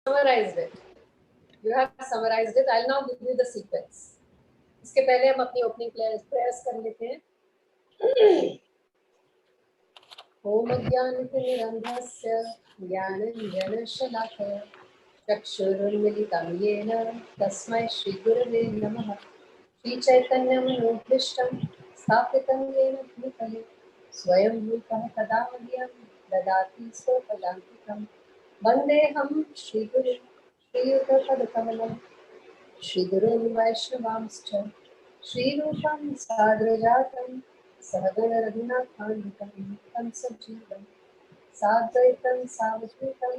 summarized it. You have summarized it. I'll now give you the sequence. इसके पहले हम अपनी opening prayers कर लेते हैं. ओम अज्ञानतिमिरन्धस्य ज्ञानाञ्जनशलाकया चक्षुरुन्मिलितं येन तस्मै श्रीगुरवे नमः. श्रीचैतन्यमनोभीष्टं स्थापितं येन भूतले स्वयं रूपः कदा मह्यं ददाति स्वपदान्तिकं. वन्देऽहं श्रीगुरुं श्रीयुतपदकमलं श्रीगुरून् वैष्णवांश्च श्रीरूपं साग्रजातं सहगण रघुनाथान्वितं तं सजीवं साद्वैतं सावधूतं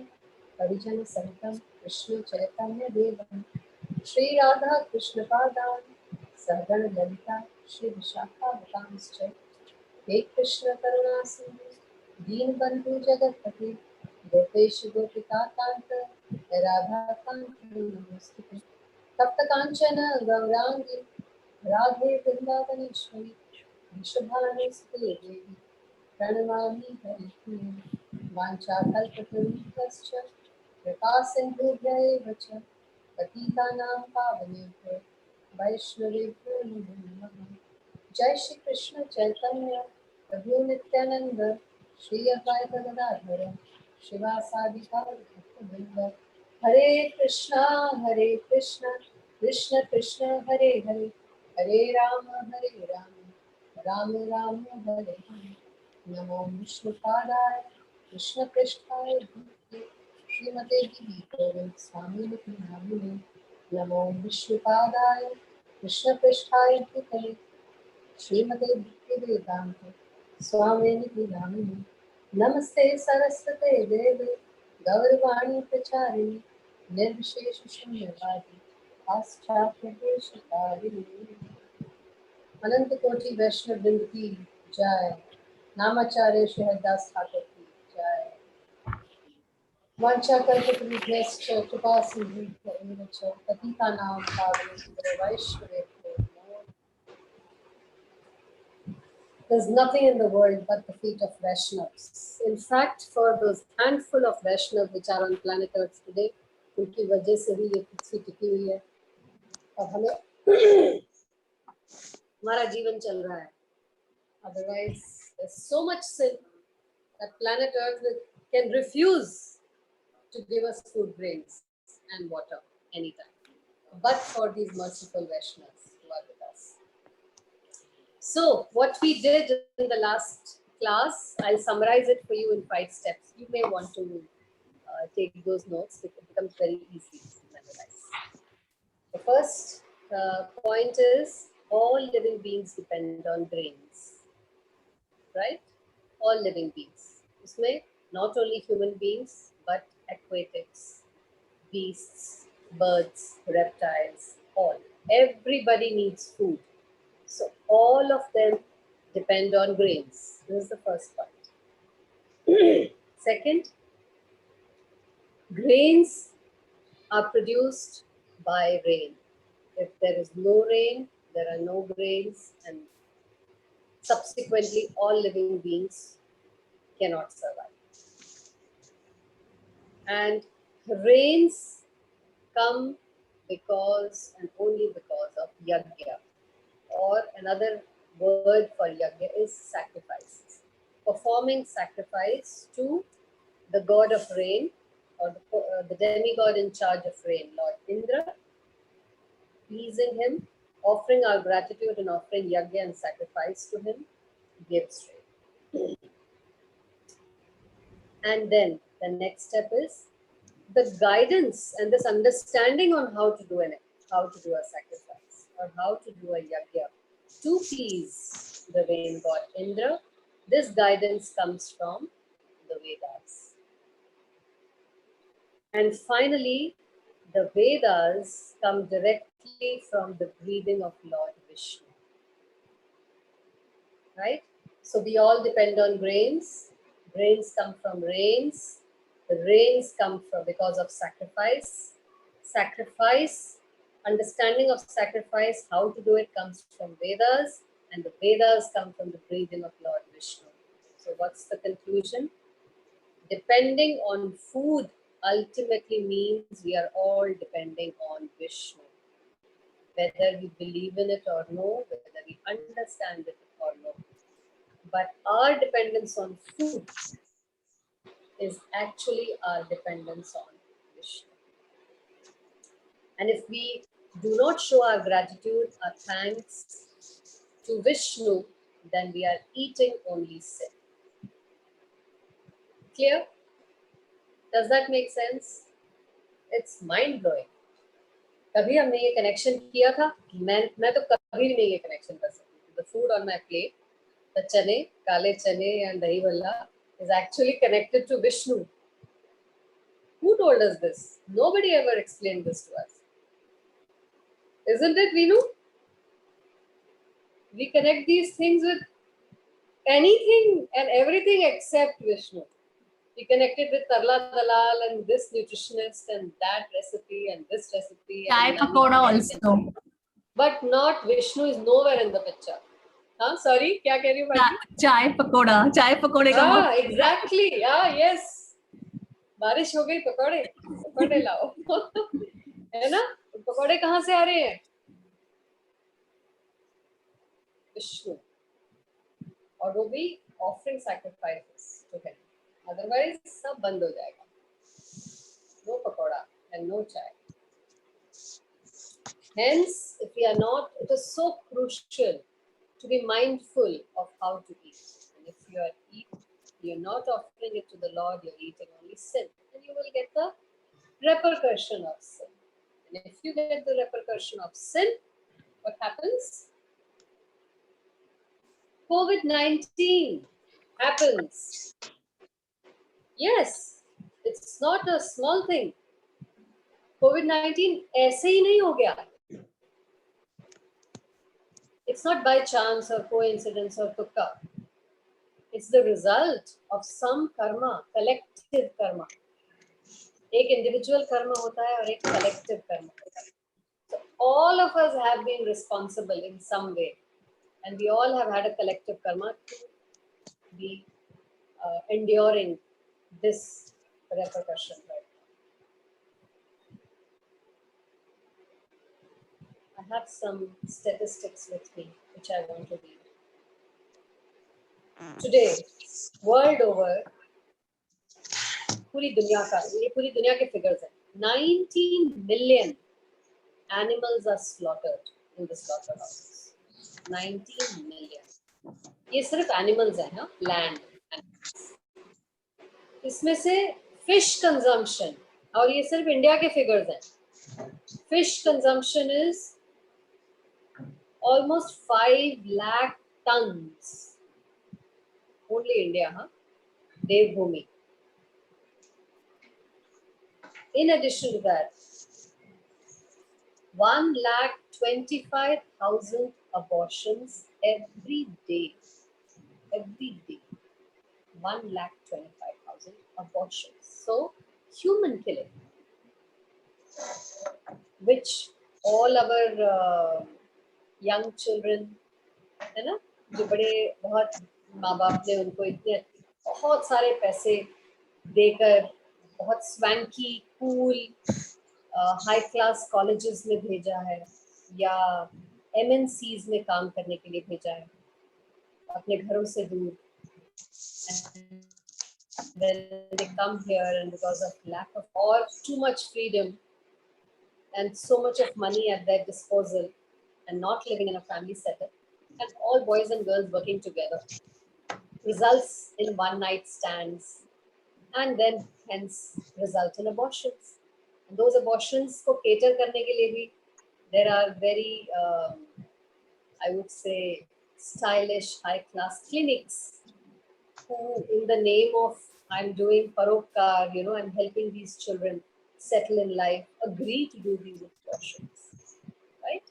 परिजनसहितं कृष्णचैतन्यदेवं श्रीराधा कृष्णपादान् सहगण ललिता श्रीविशाखावतांश्च हे कृष्ण करुणा सिन्धु दीनबन्धु जगत्पते गोपेश गोपिकान्त राधाकान्त नमोस्तुते. तप्त कांचन गौरांगी राधे वृंदावनेश्वरी वृषभानुसुते देवी प्रणमामि हरिप्रिये. वाञ्छाकल्पतरुभ्यश्च कृपा सिन्धुभ्य एव च पतितानां पावनेभ्यो वैष्णवेभ्यो नमो नमः. जय श्री कृष्ण चैतन्य प्रभु नित्यानंद श्री अद्वैत गदाधर शिवासादि भक्तवृंद. हरे कृष्णा कृष्ण कृष्ण हरे हरे हरे राम राम राम हरे हरे. नमो विष्णुपादाय कृष्ण पृष्ठाय भूतले श्रीमते देवी गोविंद स्वामी नामिने. नमो विष्णुपादाय कृष्ण पृष्ठाय भूतले श्रीमते भक्तिवेदांत स्वामिनिधि नामिने. नमस्ते सरस्वते देवे गौरवाणी प्रचारिणे निर्विशेष शून्यवादी पाश्चात्यदेशकारिणे. अनंत कोटि वैष्णव वृंद की जय. नामाचार्य श्री हरिदास ठाकुर की जय. वाञ्छाकल्पतरुभ्यश्च कृपा सिन्धुभ्य एव च पतितानां पावनेभ्यो वैष्णवेभ्यो नमो. There's nothing in the world but the feet of Vaishnavas. In fact, for those handful of Vaishnavas which are on planet Earth today, उनकी वजह से ही ये पृथ्वी टिकी हुई है और हमें हमारा जीवन चल रहा है. Otherwise, there's so much sin that planet Earth can refuse to give us food, grains, and water anytime. But for these merciful Vaishnavas who are with us. So, what we did in the last class, I'll summarize it for you in 5 steps. You may want to take those notes. It becomes very easy to memorize. The first point is all living beings depend on grains, right? All living beings. Usme not only human beings, but aquatics, beasts, birds, reptiles, all. Everybody needs food. So all of them depend on grains. This is the first point. Second, grains are produced by rain. If there is no rain, there are no grains, and subsequently all living beings cannot survive. And rains come because and only because of yajna, or another word for yajna is sacrifices. Performing sacrifice to the god of rain, or the demigod in charge of rain, Lord Indra, pleasing him, offering our gratitude and offering yajna and sacrifice to him, gives rain. And then the next step is the guidance and this understanding on how to do a sacrifice or how to do a yajna to please the rain god Indra. This guidance comes from the Vedas. And finally, the Vedas come directly from the breathing of Lord Vishnu. Right? So we all depend on grains. Grains come from rains. The rains come from because of sacrifice. Understanding of sacrifice, how to do it, comes from Vedas, and the Vedas come from the breathing of Lord Vishnu. So what's the conclusion? Depending on food ultimately means we are all depending on Vishnu. Whether we believe in it or no, whether we understand it or no. But our dependence on food is actually our dependence on Vishnu. And if we do not show our gratitude, our thanks to Vishnu, then we are eating only sin. Clear? Does that make sense? It's mind blowing. कभी हमने ये connection किया था? मैं तो कभी नहीं ये कनेक्शन कर सकती. The food on my plate, the chane, काले चने and dahi bhalla is actually connected to Vishnu. Who told us this? Nobody ever explained this to us. Isn't it, Vinu? We connect these things with anything and everything except Vishnu. We connected with Tarla Dalal and this nutritionist and that recipe and this recipe. Chai pakoda also. But not Vishnu is nowhere in the picture. Huh? Sorry, क्या कह रही हो भाई? Chai pakode का हाँ, exactly. हाँ, yes. बारिश हो गई, पकौड़े लाओ. है ना? पकौड़े कहाँ से आ रहे हैं? Vishnu. और वो भी offering sacrifices to him. Otherwise, सब बंद हो जाएगा. No pakoda and no chai. Hence, if we are not, it is so crucial to be mindful of how to eat. And if you are you're not offering it to the Lord, you're eating only sin. And you will get the repercussion of sin. And if you get the repercussion of sin, what happens? COVID-19 happens. Yes, it's not a small thing. COVID-19 ऐसे ही नहीं हो गया. It's not by chance or coincidence or tukka. It's the result of some karma, collective karma. एक individual karma होता है और एक collective karma होता है. So all of us have been responsible in some way, and we all have had a collective karma to be enduring this repercussion right now. I have some statistics with me which I want to read. Today, world over, पूरी दुनिया का, ये पूरी दुनिया के figures हैं. 19 million animals are slaughtered in the slaughterhouses. 19 million. ये सिर्फ animals हैं, हाँ, land animals. इसमें से fish consumption, और ये सिर्फ इंडिया के figures हैं. Fish consumption is almost 5 lakh tons. Only India, huh? Devbhoomi. In addition to that, 1,25,000 abortions every day. Every day. 1,25,000 abortions. So, human killing, which all our young children, है ना, जो बड़े बहुत माँ बाप ने उनको इतने बहुत सारे पैसे देकर बहुत swanky cool high class colleges में भेजा है या MNCs में काम करने के लिए भेजा है अपने घरों से दूर. Then they come here and because of lack of or too much freedom and so much of money at their disposal and not living in a family setup, and all boys and girls working together results in one night stands and then hence result in abortions. And those abortions को cater करने के लिए भी there are very I would say stylish high class clinics who in the name of I'm doing paropkar, you know, I'm helping these children settle in life, agree to do these abortions, right?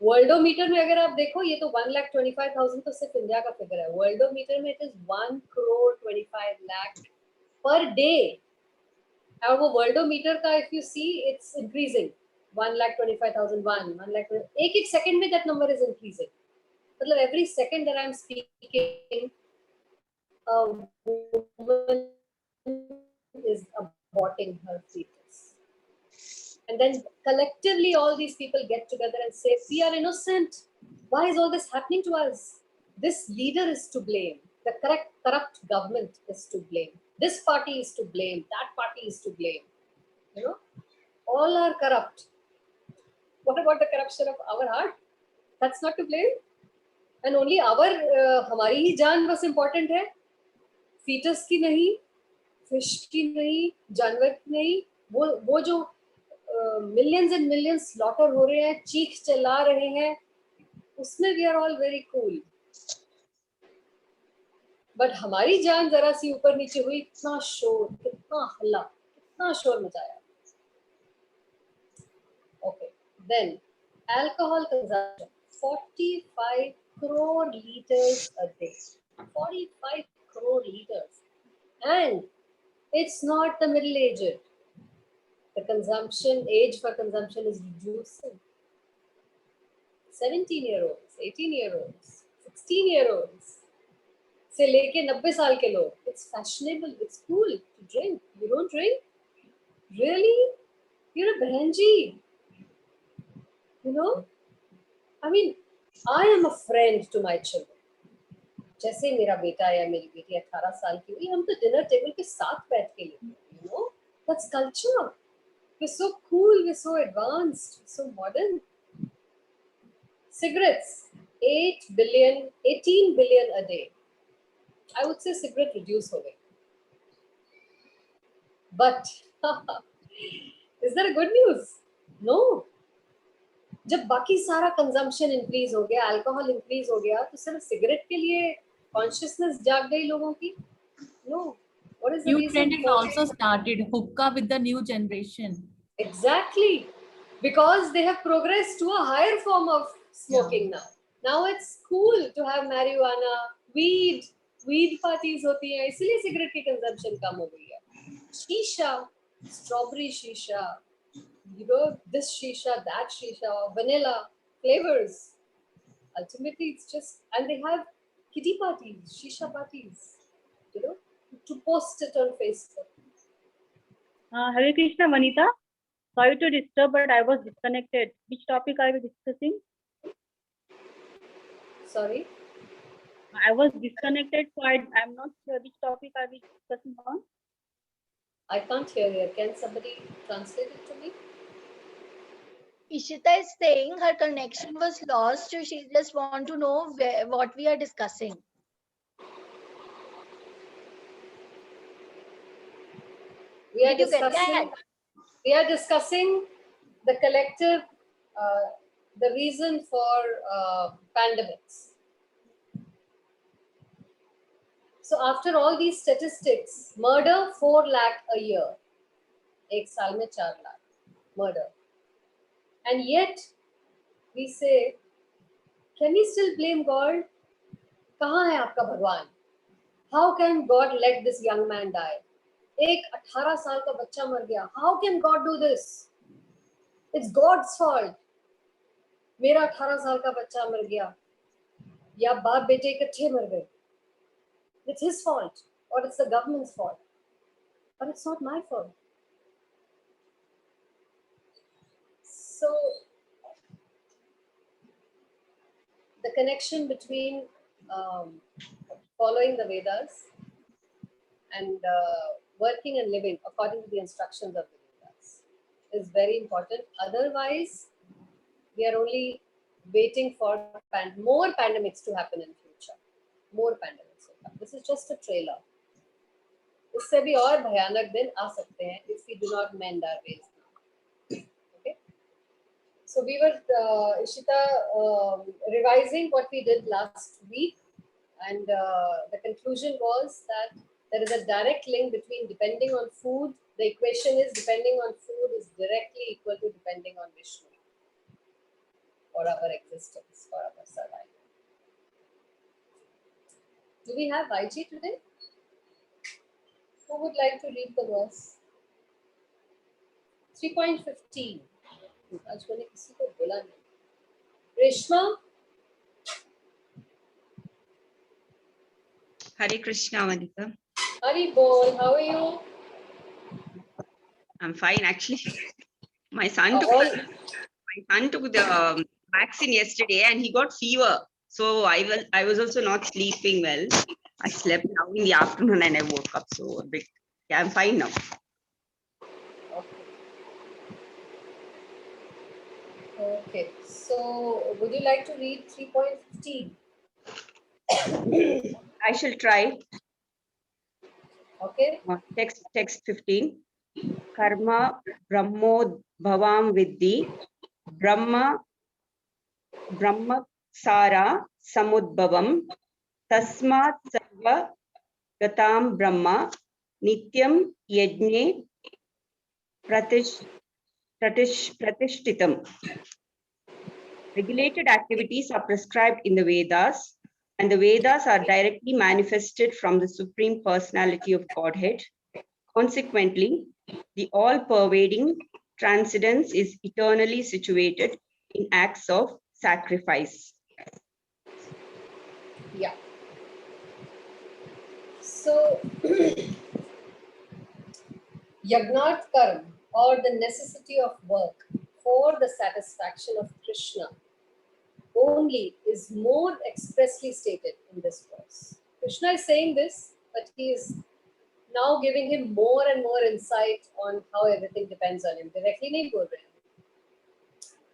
Worldometer में अगर आप देखो ये तो 1,25,000 तो सिर्फ India का figure है. वर्ल्डोमीटर में इट इज 1,25,00,000 पर डे. और वो वर्ल्डोमीटर का if you see it's increasing. 1,25,001, 1,00,000 एक सेकंड में दैट नंबर इज इंक्रीजिंग. मतलब every second that I am speaking a woman is aborting her fetus. And then collectively, all these people get together and say, we are innocent. Why is all this happening to us? This leader is to blame. The corrupt government is to blame. This party is to blame. That party is to blame. You know, all are corrupt. What about the corruption of our heart? That's not to blame. And only हमारी ही जान बस important है. Fetus की नहीं, fish की नहीं, जानवर की नहीं. वो जो millions and millions slaughter हो रहे हैं, चीख चिल्ला रहे हैं, उसमें we are all very cool. But हमारी जान जरा सी ऊपर नीचे हुई, इतना शोर, कितना हल्ला, कितना शोर मचाया. Okay, then alcohol consumption, 45 crore liters a day. 45 crore liters. And it's not the middle-aged. The consumption, age for consumption is reducing. 17-year-olds, 18-year-olds, 16-year-olds. से लेके 90 साल के लोग. It's fashionable, it's cool to drink. You don't drink? Really? You're a bahanji. You know? I mean, I am a friend to my children. जैसे मेरा बेटा या मेरी बेटी 18 साल की हुई, हम तो डिनर टेबल के साथ बैठ के लेते हैं. You know? That's culture. We're so cool, we're so advanced, so modern. Cigarettes, 18 billion a day. I would say cigarette reduce हो गई. But is that a good news? No. जब बाकी सारा कंजम्पशन इंक्रीज हो गया, अल्कोहल इंक्रीज हो गया, तो सिर्फ सिगरेट के लिए कॉन्शियसनेस जाग गई लोगों की? No. What is the New reason? trend has also started, hookah with the new generation. Exactly. Because they have progressed to a higher form of smoking now. Now it's cool to have marijuana, weed parties होती हैं, इसलिए cigarette की consumption कम हो गई है. शीशा, strawberry shisha, you know, this shisha, that shisha, vanilla flavors. Ultimately, it's just, and they have kitty parties, shisha parties, you know, to post it on Facebook. Hare Krishna, Vanita. Sorry to disturb, but I was disconnected. Which topic are we discussing? Sorry? I was disconnected, so I'm not sure which topic are we discussing on. I can't hear you. Can somebody translate it to me? Ishita is saying her connection was lost, so she just want to know what we are discussing. We are Did you get discussing. that? We are discussing the collective, the reason for pandemics. So after all these statistics, murder 4 lakh a year, एक साल में 4 lakh murder, and yet we say, can we still blame God? कहाँ है आपका भगवान? How can God let this young man die? एक 18 साल का बच्चा मर गया. How can God do this? It's God's fault. मेरा 18 साल का बच्चा मर गया, या बाप बेटे इकट्ठे मर गए. It's his fault, or it's the government's fault, but it's not my fault. So the connection between following the Vedas and working and living according to the instructions of the Vedas is very important. Otherwise, we are only waiting for more pandemics to happen in future. More pandemics. This is just a trailer. इससे भी और भयानक दिन आ सकते हैं if we do not mend our ways now. Okay. So we were, Ishita, revising what we did last week, and the conclusion was that there is a direct link between depending on food. The equation is depending on food is directly equal to depending on Vishnu for our existence, for our survival. Do we have IG today? Who would like to read the verse? 3.15. आज मैंने किसी को बोला नहीं. Reshma? Hare Krishna, Vanita. Hari Bol, how are you? I'm fine. Actually, my son took All, the vaccine yesterday and he got fever. So I was also not sleeping well. I slept now in the afternoon and I woke up. So a bit, yeah, I'm fine now. okay. So would you like to read 3.15? I shall try. Okay. Text 15. Karma Brahmodbhavam Vidhi Brahmasara Samudbhavam Tasmat Sarva Gatam Brahma Nityam Yajne Pratishtitam. Regulated activities are prescribed in the Vedas, and the Vedas are directly manifested from the Supreme Personality of Godhead. Consequently, the all-pervading transcendence is eternally situated in acts of sacrifice. Yeah. So, Yagnat Karma, or the necessity of work for the satisfaction of Krishna, only is more expressly stated in this verse. Krishna is saying this, but he is now giving him more and more insight on how everything depends on him. Directly nahi bol rahe hain.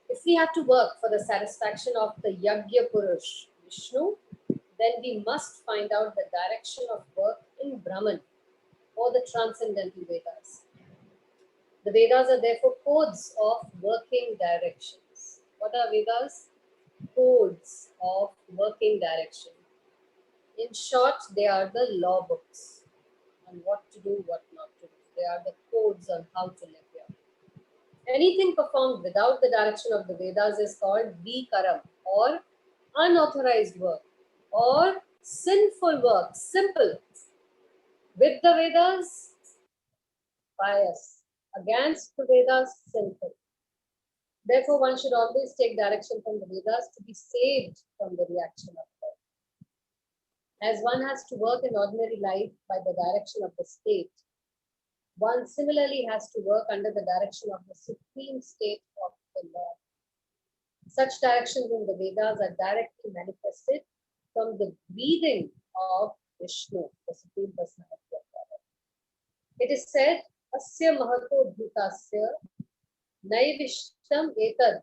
If we have to work for the satisfaction of the Yagya Purush, Vishnu, then we must find out the direction of work in Brahman or the transcendental Vedas. The Vedas are therefore codes of working directions. What are Vedas? Codes of working direction. In short, they are the law books on what to do, what not to do. They are the codes on how to live here. Anything performed without the direction of the Vedas is called vikaram, or unauthorized work, or sinful work. Simple. With the Vedas, pious. Against the Vedas, sinful. Therefore, one should always take direction from the Vedas to be saved from the reaction of God. As one has to work in ordinary life by the direction of the state, one similarly has to work under the direction of the supreme state of the Lord. Such directions in the Vedas are directly manifested from the breathing of Vishnu, the Supreme Personality of God. It is said, Asya Mahato Bhutasya Naivishtam Etad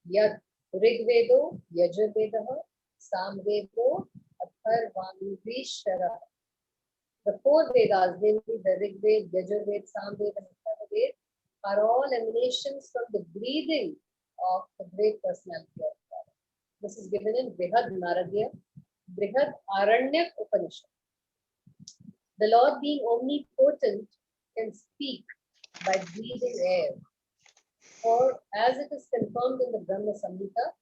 Yad Rigvedo Yajurvedaha Samvedo Atharvanvishara. The four Vedas, namely the Rig Veda, Yajurveda, Samveda, and Atharvaveda, are all emanations from the breathing of the great personality of God. This is given in Brihad Aranyak Upanishad. The Lord, being omnipotent, can speak by breathing air. Or, as it is confirmed in the Brahma Samhita,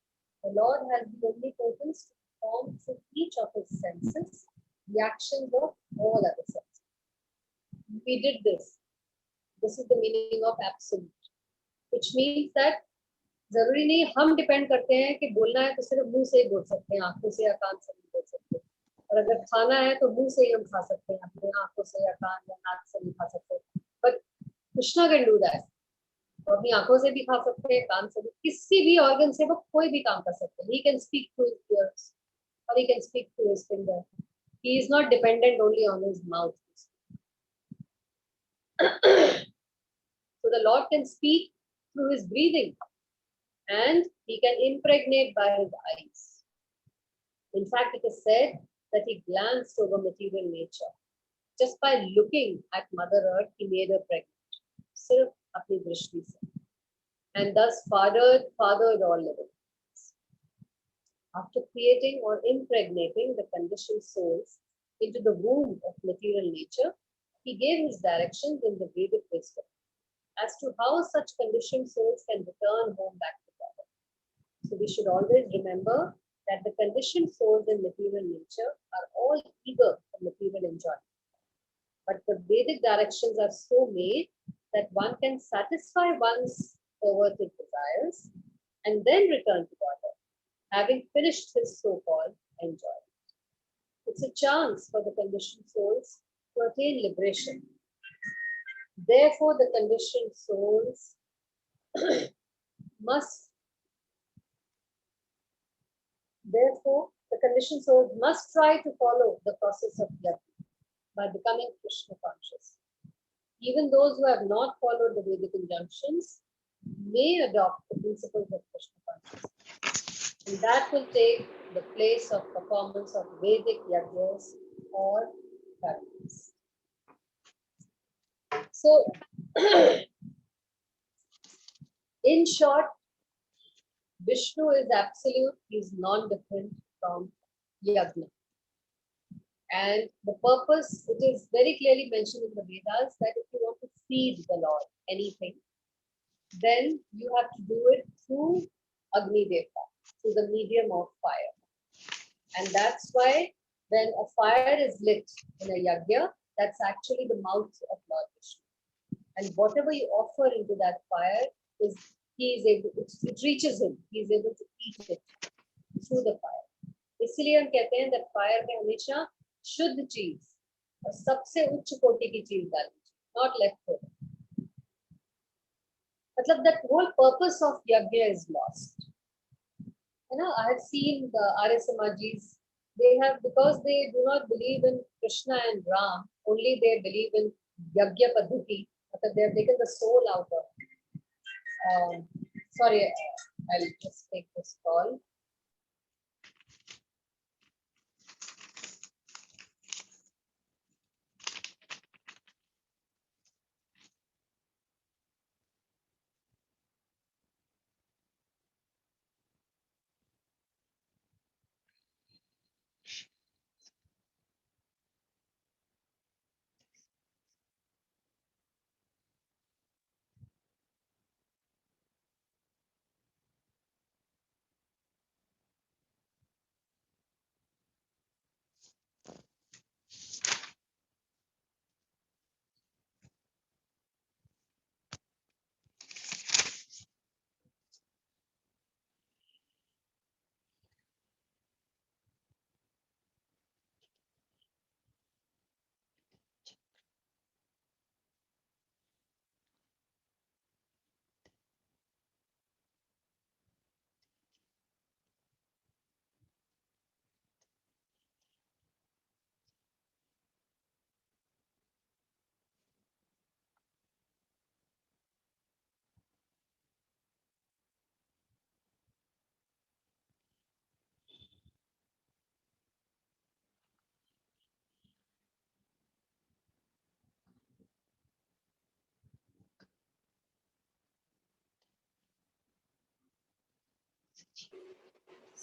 the Lord has the omnipotence to perform through each of his senses the actions of all other senses. We did this. This is the meaning of absolute, which means that जरूरी नहीं हम depend करते हैं कि बोलना है तो सिर्फ मुंह से ही बोल सकते हैं, आंखों से या कान से नहीं बोल सकते, और अगर खाना है तो मुंह से ही हम खा सकते हैं, अपने आंखों से या कान या नाक से नहीं खा सकते. But Krishna can do that. वो अपनी आंखों से भी खा सकते हैं, कान से भी, किसी भी ऑर्गन से वो कोई भी काम कर सकते हैं. He can speak through his ears और he can speak through his finger. He is not dependent only on his mouth. So the Lord can speak through his breathing, and he can impregnate by his eyes. In fact, it is said that he glanced over material nature. Just by looking at Mother Earth, he made her pregnant. Sirf apni drishti se. And thus fathered all living beings. After creating or impregnating the conditioned souls into the womb of material nature, he gave his directions in the Vedic wisdom as to how such conditioned souls can return home back to God. So we should always remember that the conditioned souls in material nature are all eager for material enjoyment. But the Vedic directions are so made that one can satisfy one's perverted desires and then return to God, having finished his so-called enjoyment. It's a chance for the conditioned souls to attain liberation. Therefore, the conditioned souls must try to follow the process of yajna by becoming Krishna conscious. Even those who have not followed the Vedic injunctions may adopt the principles of Krishna consciousness. And that will take the place of performance of Vedic yajnas or practice. So, in short, Vishnu is absolute, he is non-different from yajna. And the purpose, it is very clearly mentioned in the Vedas that if you want to feed the Lord anything, then you have to do it through Agni Devta, through the medium of fire. And that's why when a fire is lit in a yajna, that's actually the mouth of Lord Vishnu. And whatever you offer into that fire is, he is able, it reaches him, he is able to eat it through the fire. इसलिए हम कहते हैं that fire में हमेशा शुद्ध चीज और सबसे उच्च कोटि की चीज डालनी चाहिए, not leftover. मतलब that whole purpose of yajna is lost. You know, I have seen the Arya Samajis, they have, because they do not believe in Krishna and Ram, only they believe in yajna paddhati, but they have taken the soul out of. Sorry, I'll just take this call.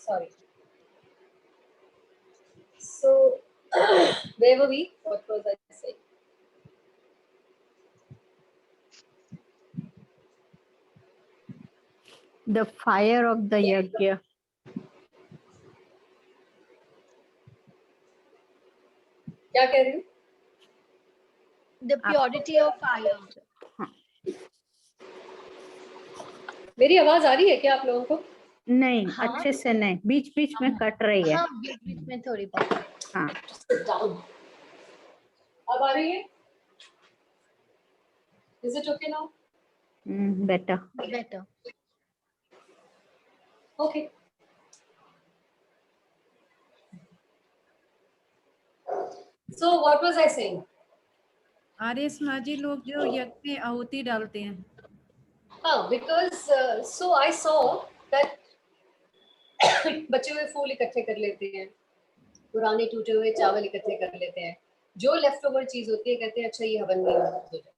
Sorry. So, where were we? What was I saying? The fire of the yajna. क्या कह रही हूँ? The purity of fire. मेरी आवाज आ रही है क्या आप लोगों को? नहीं, हाँ। अच्छे से नहीं, बीच बीच में कट रही है. हाँ, बीच बीच में थोड़ी बहुत. हाँ. Sit down. अब आ रही है? Is it okay now? Better. Better. Okay. So what was I saying? आर्य समाजी लोग जो यज्ञ में आहुति डालते हैं. Because so I saw that बचे हुए फूल इकट्ठे कर लेते हैं, पुराने टूटे हुए चावल इकट्ठे कर लेते हैं, जो लेफ्ट ओवर चीज होती है कहते हैं अच्छा ये हवन में यूज हो जाए.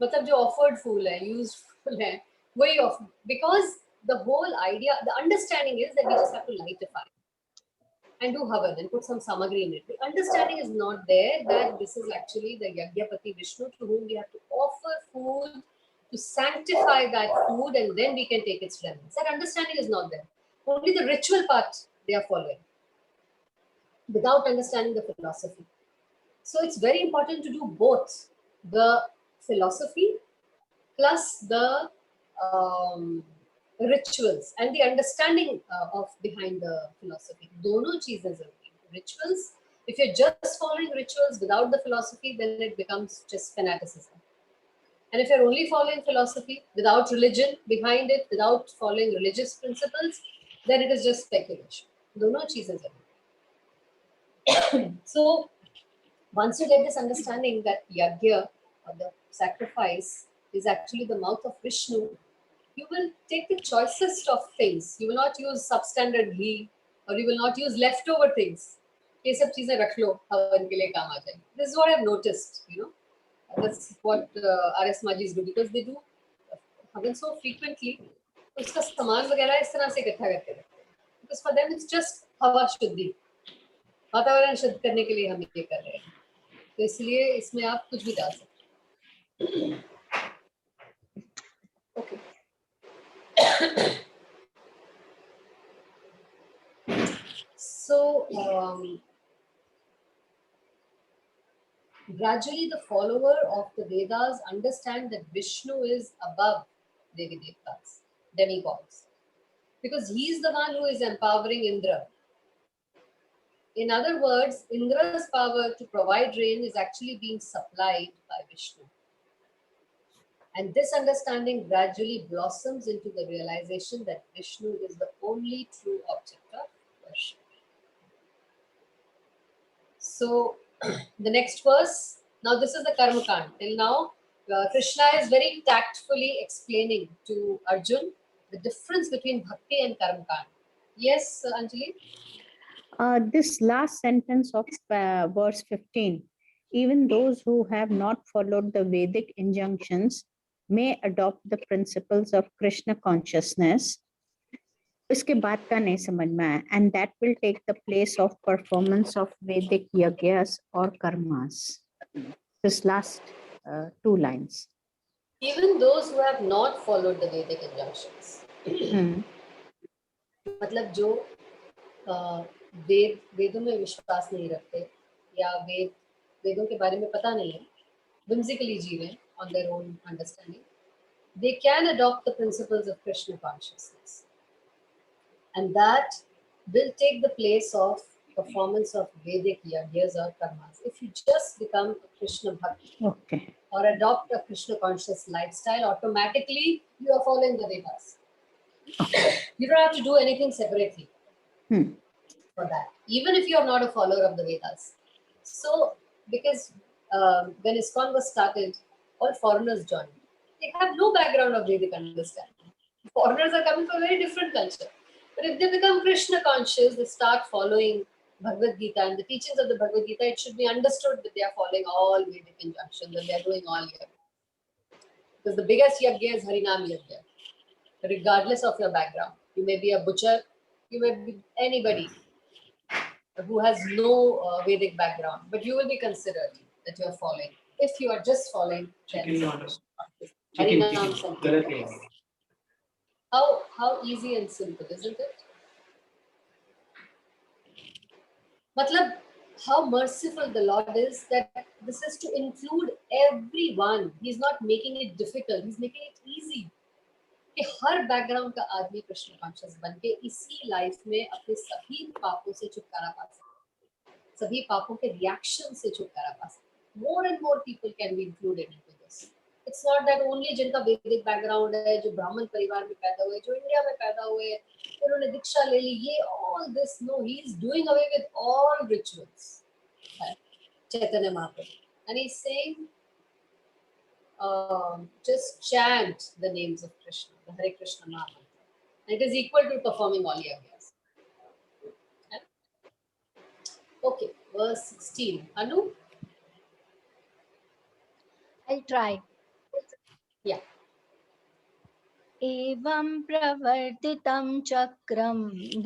मतलब जो ऑफर्ड फूल है, यूज्ड फूल है, वही off, because the whole idea, the understanding is that we just have to light a fire and do havan and put some samagri in it. The understanding is not there that this is actually the Yajnapati Vishnu to whom we have to offer food to sanctify that food, and then we can take its remnants. That understanding is not there. Only the ritual part they are following without understanding the philosophy. So it's very important to do both the philosophy plus the rituals and the understanding of behind the philosophy. दोनों चीजें जरूरी हैं. Rituals If you're just following rituals without the philosophy, then it becomes just fanaticism. And if you're only following philosophy without religion behind it, without following religious principles, then it is just speculation. दोनों चीजें जरूरी. So once you get this understanding that yagya or the sacrifice is actually the mouth of Vishnu, you will take the choicest of things. You will not use substandard ghee, or you will not use leftover things. ये सब चीजें रख लो, हवन के लिए काम आ जाएंगे. This is what I've noticed, That's what RS Majis do, because they do havan so frequently. उसका सामान वगैरह इस तरह से इकट्ठा करके रखते हैं. Because for them it's just हवा शुद्धि, वातावरण शुद्ध करने के लिए हम ये कर रहे हैं. तो इसलिए इसमें आप कुछ भी डाल सकते हैं. Okay. So gradually the follower of the Vedas understand that Vishnu is above Devi Devtas, demigods, because he is the one who is empowering Indra. In other words, Indra's power to provide rain is actually being supplied by Vishnu. And this understanding gradually blossoms into the realization that Vishnu is the only true object of worship. So, the next verse, now this is the Karma Kand. Till now, Krishna is very tactfully explaining to Arjun the difference between Bhakti and Karma Kand. Yes, Anjali? This last sentence of verse 15, even those who have not followed the Vedic injunctions may adopt the principles of Krishna consciousness. इसके बाद का नहीं समझ में आया, and that will take the place of performance of Vedic yagyas or karmas. This last 2 lines. Even those who have not followed the Vedic injunctions. मतलब जो वेदों में विश्वास नहीं रखते या वेदों के बारे में पता नहीं है, whimsically जी रहे हैं on their own understanding, they can adopt the principles of Krishna consciousness. And that will take the place of performance of Vedic yagyas or karmas. If you just become a Krishna Bhakt or adopt a Krishna conscious lifestyle, automatically you are following the Vedas. You don't have to do anything separately for that, even if you are not a follower of the Vedas. So, because when ISKCON was started, all foreigners joined. They have no background of Vedic understanding. Foreigners are coming from a very different culture. But if they become Krishna conscious, they start following Bhagavad Gita and the teachings of the Bhagavad Gita, it should be understood that they are following all Vedic injunctions and they are doing all yagya. Because the biggest yagya is Harinam yagya. Regardless of your background. You may be a butcher, you may be anybody who has no Vedic background, but you will be considered that you are following. If you are just following, then how easy and simple, isn't it? Matlab, how merciful the Lord is that this is to include everyone. He's not making it difficult, he's making it easy. कि हर background का आदमी Krishna conscious बन के इसी life में अपने सभी पापों से छुटकारा पा सकते, सभी पापों के रिएक्शन से छुटकारा पा सकते. More and more people can be included into this. It's not that only जिनका वैदिक बैकग्राउंड है, जो ब्राह्मण परिवार में पैदा हुए, जो इंडिया में पैदा हुए, उन्होंने दीक्षा ले ली, ये all this. No, he is doing away with all rituals. Chaitanya Mahaprabhu, and he is saying just chant the names of Krishna, the Hare Krishna Maha. It is equal to performing all yagyas. Okay, verse 16. Anu? I'll try. Yeah. एवं प्रवर्तितं चक्रं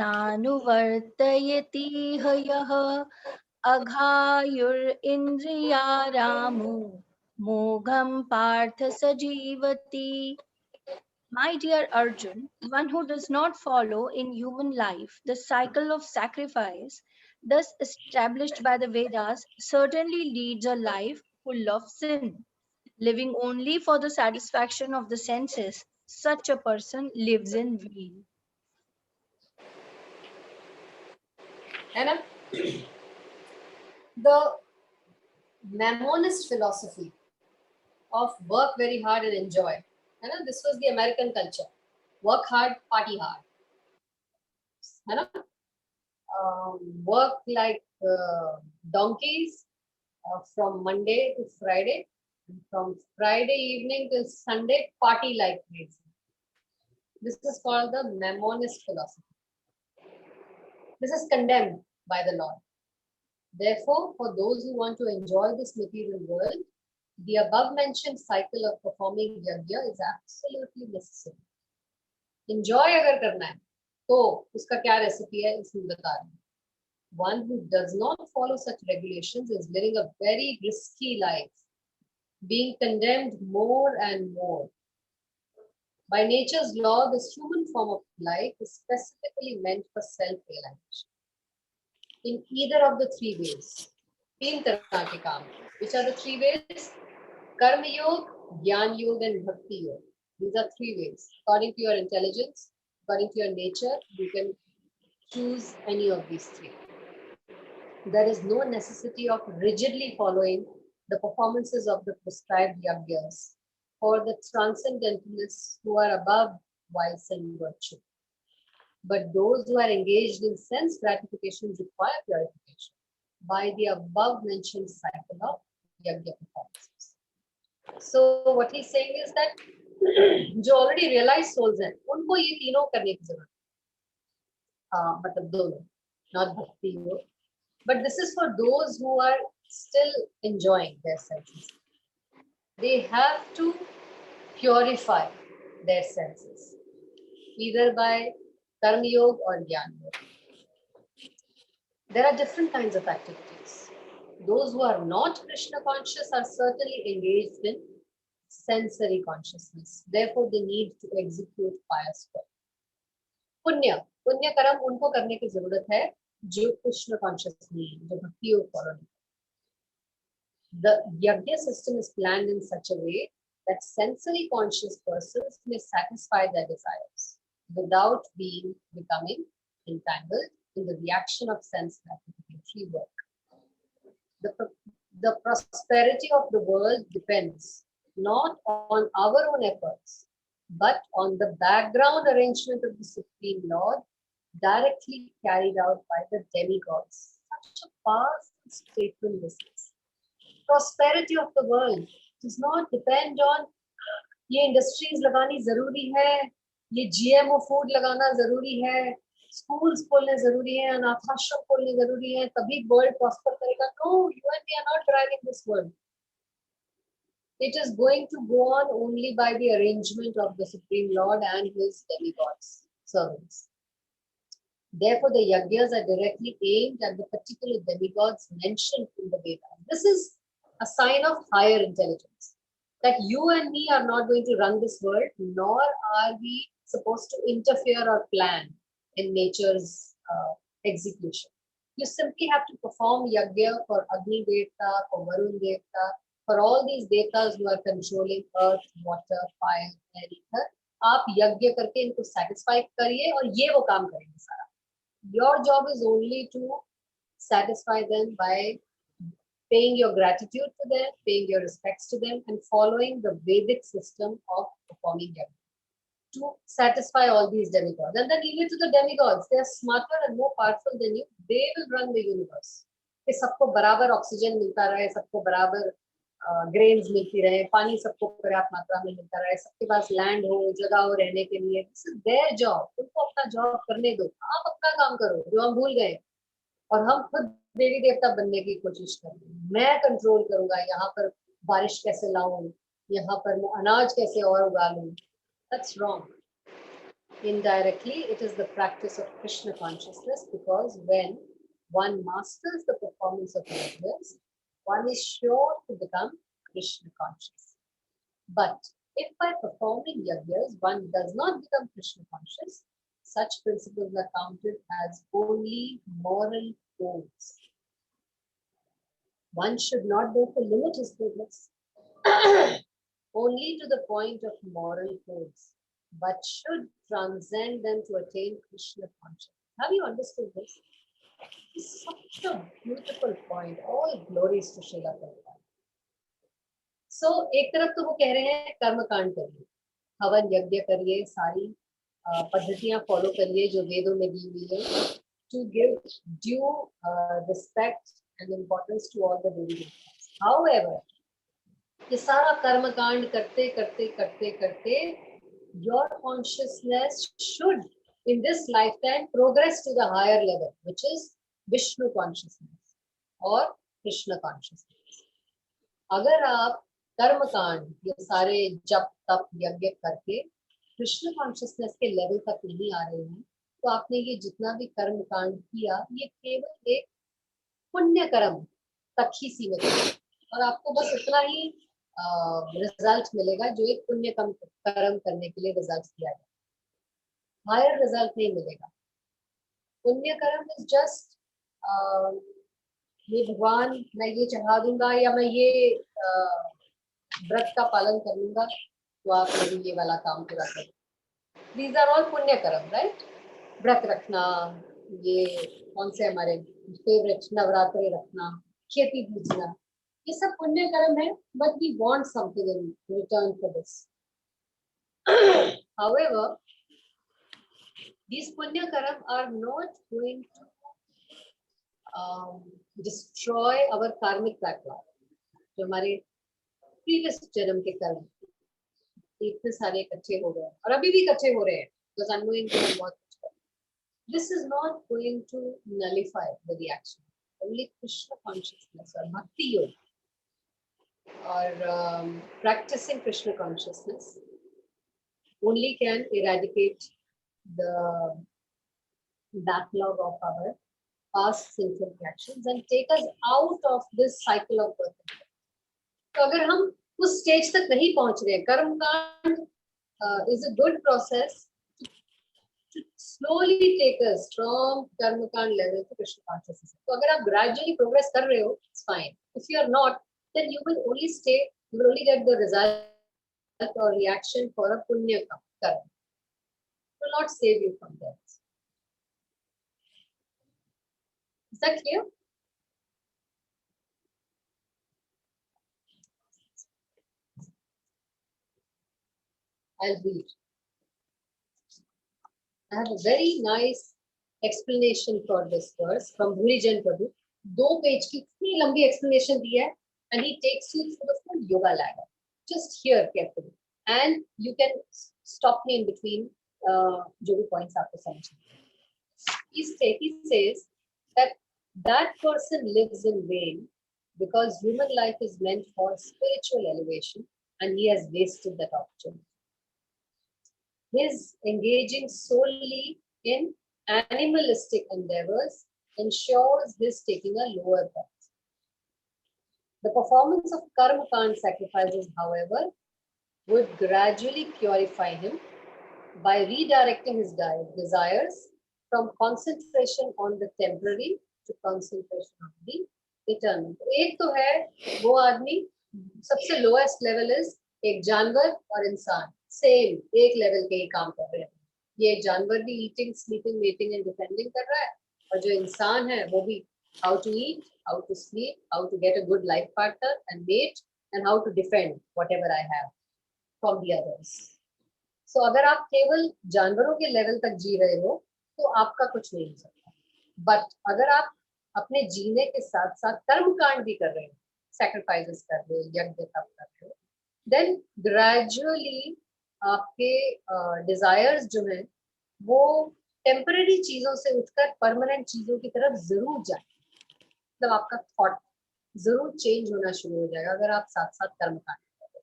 नानुवर्तयति हयः अघायुरिन्द्रियारामो मोघं Partha सजीवति. My dear Arjun, one who does not follow in human life the cycle of sacrifice thus established by the Vedas certainly leads a life full of sin. Living only for the satisfaction of the senses, such a person lives in vain. Anna? The Mammonist philosophy of work very hard and enjoy. You know, this was the American culture. Work hard, party hard. You know, work like donkeys from Monday to Friday, and from Friday evening till Sunday, party like crazy. This is called the Mammonist philosophy. This is condemned by the Lord. Therefore, for those who want to enjoy this material world, the above mentioned cycle of performing yajna is absolutely necessary. Enjoy अगर करना है, तो उसका क्या recipe है इसमें बता रही हूँ. One who does not follow such regulations is living a very risky life, being condemned more and more. By nature's law, this human form of life is specifically meant for self-realization. In either of the three ways, तीन तरह के काम. Which are the three ways? Karma Yoga, Jnana Yoga, and Bhakti Yoga. These are three ways. According to your intelligence, according to your nature, you can choose any of these three. There is no necessity of rigidly following the performances of the prescribed yajnas for the transcendentalists who are above vice and virtue. But those who are engaged in sense gratification require purification by the above mentioned cycle of yajna performances. So what he's saying is that जो already realized souls हैं, उनको ये तीनों करने की जरूरत है. मतलब दोनों, not bhakti yoga. But this is for those who are still enjoying their senses. They have to purify their senses, either by Karma Yoga or Jnana Yoga. There are different kinds of activities. Those who are not Krishna conscious are certainly engaged in sensory consciousness. Therefore, they need to execute pious work. पुण्य कर्म उनको करने की जरूरत है जो Krishna conscious नहीं है, जो भक्ति योग फॉलो नहीं. The yajna system is planned in such a way that sensory conscious persons may satisfy their desires without becoming entangled in the reaction of sense gratificatory work. The prosperity of the world depends not on our own efforts, but on the background arrangement of the Supreme Lord, directly carried out by the demigods. Such a powerful statement this is. Prosperity of the world does not depend on ये industries लगानी जरूरी है, ये GMO food लगाना जरूरी है, schools खोलने जरूरी है, अनाथाश्रम खोलने जरूरी है, तभी world prosper करेगा. No, you and me are not driving this world. It is going to go on only by the arrangement of the Supreme Lord and his demigods, servants. Therefore, the yajnas are directly aimed at the particular demigods mentioned in the Vedas. This is a sign of higher intelligence, that you and me are not going to run this world, nor are we supposed to interfere or plan in nature's execution. You simply have to perform yajna for Agni Devta, for Varun Devta, for all these devtas who are controlling earth, water, fire, and ether. आप यज्ञ करके इनको satisfy करिए और ये वो काम करेंगे सारा. Your job is only to satisfy them by paying your gratitude to them, paying your respects to them, and following the Vedic system of performing yajna to satisfy all these demigods. And then leave it to the demigods. They are smarter and more powerful than you. They will run the universe. कि सबको बराबर oxygen मिलता रहे, सबको बराबर grains मिलती रहे, पानी सबको पर्याप्त मात्रा में मिलता रहे, सबके पास लैंड हो, जगह हो रहने के लिए. This is their job. उनको अपना जॉब करने दो, आप अपना काम करो जो हम भूल गए, और हम खुद देवी देवता बनने की कोशिश कर रहे हैं. मैं कंट्रोल करूंगा यहाँ पर बारिश कैसे लाऊं, यहाँ पर मैं अनाज कैसे और उगा लूं. That's wrong. Indirectly, it is the practice of Krishna consciousness, because when one masters the performance of yajnas, one is sure to become Krishna conscious. But if by performing yajnas one does not become Krishna conscious, such principles are counted as only moral codes. One should not therefore limit his goodness only to the point of moral codes, but should transcend them to attain Krishna consciousness. Have you understood this? It's such a beautiful point. All glories to Srila Prabhupada. So एक तरफ तो वो कह रहे हैं कर्म कांड करिए, हवन यज्ञ करिए, सारी पद्धतियां फॉलो करिए जो वेदों में दी हुई है, to give due respect and importance to all the Vedic texts. However, ये सारा कर्म कांड करते करते करते करते your consciousness should in this lifetime progress to the higher level, which is Vishnu consciousness or Krishna consciousness. अगर आप कर्म कांड ये सारे जप तप यज्ञ करके कृष्ण कॉन्शियसनेस के लेवल तक नहीं आ रहे हैं, तो आपने ये जितना भी कर्म कांड किया ये केवल एक पुण्य कर्म तक ही सीमित है, और आपको बस उतना ही रिजल्ट मिलेगा जो एक पुण्य कर्म करने के लिए रिजल्ट दिया जाए, हायर रिजल्ट नहीं मिलेगा। पुण्य कर्म इज जस्ट ये भगवान मैं ये चढ़ा दूंगा या मैं ये व्रत का पालन कर लूंगा तो आप मेरी ये वाला काम पूरा करें। दीज आर ऑल पुण्य कर्म, राइट? व्रत रखना, ये कौन से हमारे फेवरेट नवरात्रे रखना, खेती पूजना, ये सब पुण्य कर्म है, but we want something in return for this. However, these punya karam are not going to destroy our karmic backlog. जो हमारे previous जन्म के कर्म इतने सारे इकट्ठे हो गए और अभी भी इकट्ठे हो रहे हैं, because unknowing कि हम बहुत कुछ कर रहे हैं. This is not going to nullify the reaction. Only Krishna consciousness or bhakti yoga or practicing Krishna consciousness only can eradicate the backlog of our past sinful actions and take us out of this cycle of birth and death. तो अगर हम उस stage तक नहीं पहुंच रहे, कर्म कांड is a good process to slowly take us from karma kand level to Krishna consciousness. तो अगर आप gradually progress कर रहे हो, it's fine. If you are not, then you will only stay, you will only get the result or reaction for a punya karma. It will not save you from that. Is that clear? I'll read. I have a very nice explanation for this verse from Bhurijan Prabhu. 2 page की इतनी लंबी explanation दी है, and he takes you through the full yoga ladder. Just hear carefully, and you can stop me in between जो भी points आपको समझ में. He says that person lives in vain because human life is meant for spiritual elevation, and he has wasted that opportunity. His engaging solely in animalistic endeavors ensures his taking a lower path. The performance of karma kand sacrifices, however, would gradually purify him by redirecting his desires from concentration on the temporary to concentration on the eternal. एक तो है वो आदमी सबसे lowest level is एक जानवर और इंसान सेम एक लेवल के ही काम कर रहे हैं. ये जानवर भी eating, sleeping, mating and defending कर रहा है, और जो इंसान है वो भी how to eat, how to sleep, how to get a good life partner and mate, and how to defend whatever I have from the others. So अगर आप केवल जानवरों के लेवल तक जी रहे हो तो आपका कुछ नहीं हो सकता. बट अगर आप अपने जीने के साथ साथ कर्म कांड भी कर रहे हो, सैक्रिफाइसेस कर रहे हो, यज्ञ तप कर रहे हो, देन ग्रेजुअली आपके डिजायर्स जो हैं वो टेम्पररी चीजों से उठकर परमानेंट चीजों की तरफ जरूर जाए. मतलब आपका थॉट जरूर चेंज होना शुरू हो जाएगा अगर आप साथ साथ कर्म कांड करें.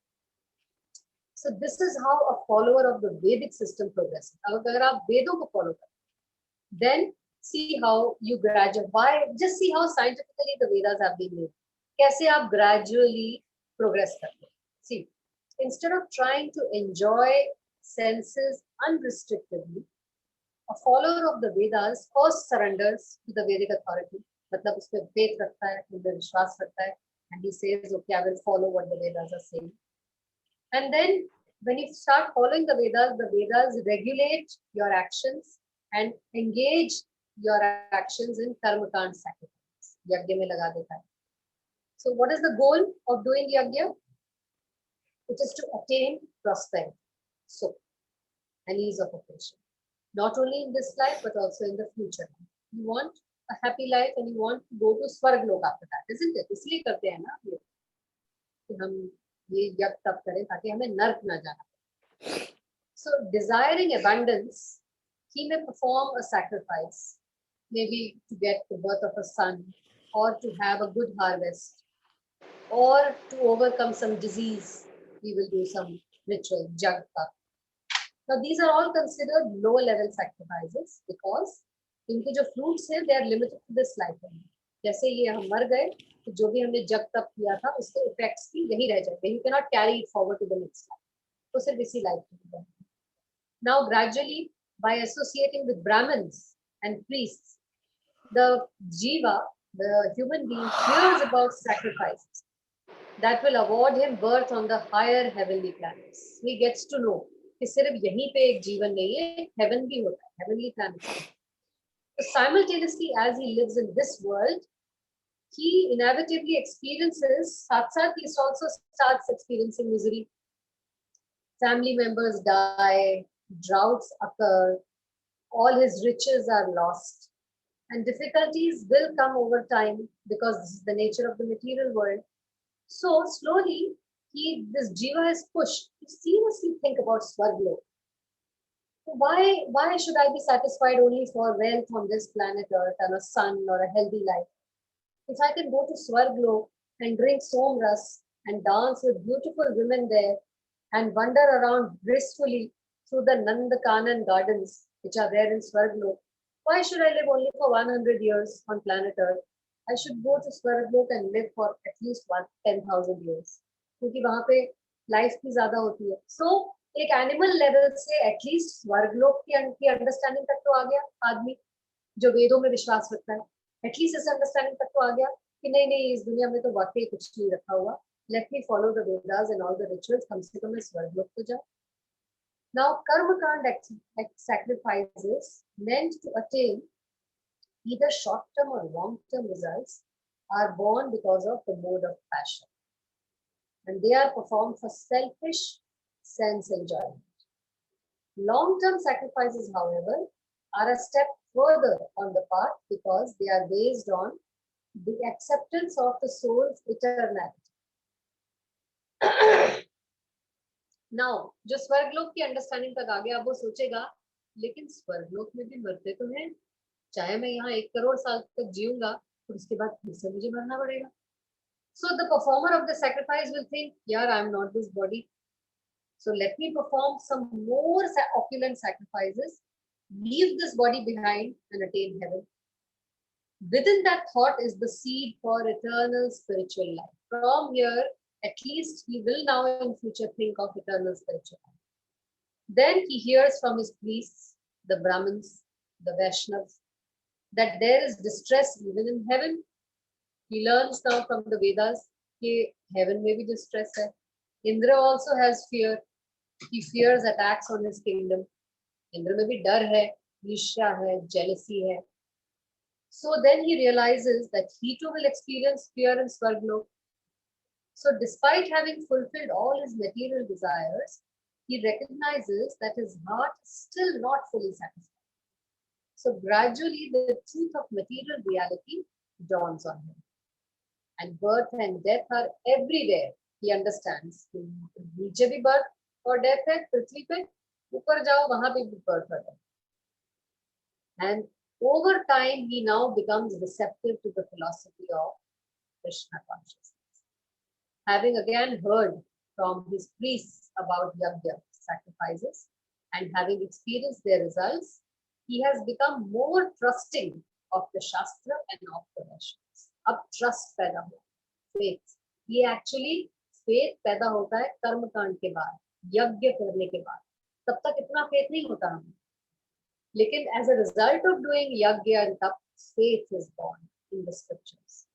So this is how a follower of the वैदिक सिस्टम प्रोग्रेस. अगर आप वेदों को फॉलो करें, then see how you graduate. Why? Just see how scientifically the Vedas have been made. कैसे आप gradually progress करते हैं. See, instead of trying to enjoy senses unrestrictedly, a follower of the Vedas first surrenders to the Vedic authority. मतलब उसमें faith रखता है, उसमें विश्वास रखता है, and he says, okay, I will follow what the Vedas are saying. And then when you start following the Vedas regulate your actions and engage your actions in karmakand sacrifice. Yagya mein laga deta hai. So what is the goal of doing yagya? It is to attain prosperity, so and ease of operation. Not only in this life but also in the future. You want a happy life and you want to go to Swarg Lok after that, isn't it? इसलिए करते हैं ना ये कि हम ये यज्ञ तप करें ताकि हमें नर्क ना जाना. So desiring abundance, he may perform a sacrifice, maybe to get the birth of a son, or to have a good harvest, or to overcome some disease. He will do some ritual, jag tap. Now these are all considered low level sacrifices because इनके जो fruits हैं they are limited to this life only. जैसे ये हम मर गए तो जो भी हमने जग तप किया था उसके effects भी यही रह जाएंगे. You cannot carry it forward to the next life. तो सिर्फ इसी life में. Now gradually by associating with Brahmins and priests, the jiva, the human being, hears about sacrifices that will award him birth on the higher heavenly planets. He gets to know कि सिर्फ यहीं पे एक जीवन नहीं है, heaven भी होता है, heavenly planets. So simultaneously as he lives in this world, he inevitably experiences, साथ he also starts experiencing misery. Family members die, droughts occur, all his riches are lost, and difficulties will come over time because this is the nature of the material world. So slowly, this jiva is pushed to seriously think about Swarglok. Why should I be satisfied only for wealth on this planet Earth and a son or a healthy life? If I can go to Swarglok and drink somras and dance with beautiful women there and wander around gracefully through the Nandakanan gardens which are there in Swarglok, why should I live only for 100 years on planet Earth? I should go to Swarglok and live for at least 10,000 years. क्योंकि वहाँ पे life भी ज़्यादा होती है. So एक animal level से at least स्वर्गलोक की understanding तक तो आ गया आदमी जो वेदों में विश्वास रखता है. At least इस understanding तक तो आ गया कि नहीं इस दुनिया में तो वाकई कुछ नहीं रखा हुआ. Let me follow the Vedas and all the rituals. कम से कम मैं स्वर्गलोक तो जाऊँ. Now karmakand sacrifices meant to attain either short-term or long-term results are born because of the mode of passion. And they are performed for selfish sense enjoyment. Long-term sacrifices, however, are a step further on the path because they are based on the acceptance of the soul's eternality. Now, जो स्वर्गलोक की understanding तक आ गया, अब वो सोचेगा, लेकिन स्वर्गलोक में भी मरते तो हैं. चाहे मैं यहाँ 1 करोड़ साल तक जीऊंगा, तो उसके बाद फिर से मुझे मरना पड़ेगा. So the performer of the sacrifice will think, yeah, I am not this body. So let me perform some more opulent sacrifices, leave this body behind and attain heaven. Within that thought is the seed for eternal spiritual life. From here, at least he will now in future think of eternal spiritual life. Then he hears from his priests, the Brahmins, the Vaishnavas, that there is distress even in heaven. He learns now from the Vedas that heaven may be distressed. Indra also has fear. He fears attacks on his kingdom. Indra mein bhi dar hai, ईर्ष्या hai, jealousy hai. So then he realizes that he too will experience fear in Swarglok. So despite having fulfilled all his material desires, he recognizes that his heart is still not fully satisfied. So gradually the truth of material reality dawns on him. And birth and death are everywhere. He understands. नीचे भी birth और death है पृथ्वी पे, ऊपर जाओ वहां पे भी birth और death. And over time he now becomes receptive to the philosophy of Krishna consciousness. Having again heard from his priests about yajna sacrifices and having experienced their results, he has become more trusting of the Shastra and of the Vaishnavas. अब trust पैदा हुआ, faith. ये actually faith पैदा होता है कर्म कांड के बाद, यज्ञ करने के बाद. तब तक इतना faith नहीं होता हमें. लेकिन as a result of doing yajna and tap, faith is born in the scriptures.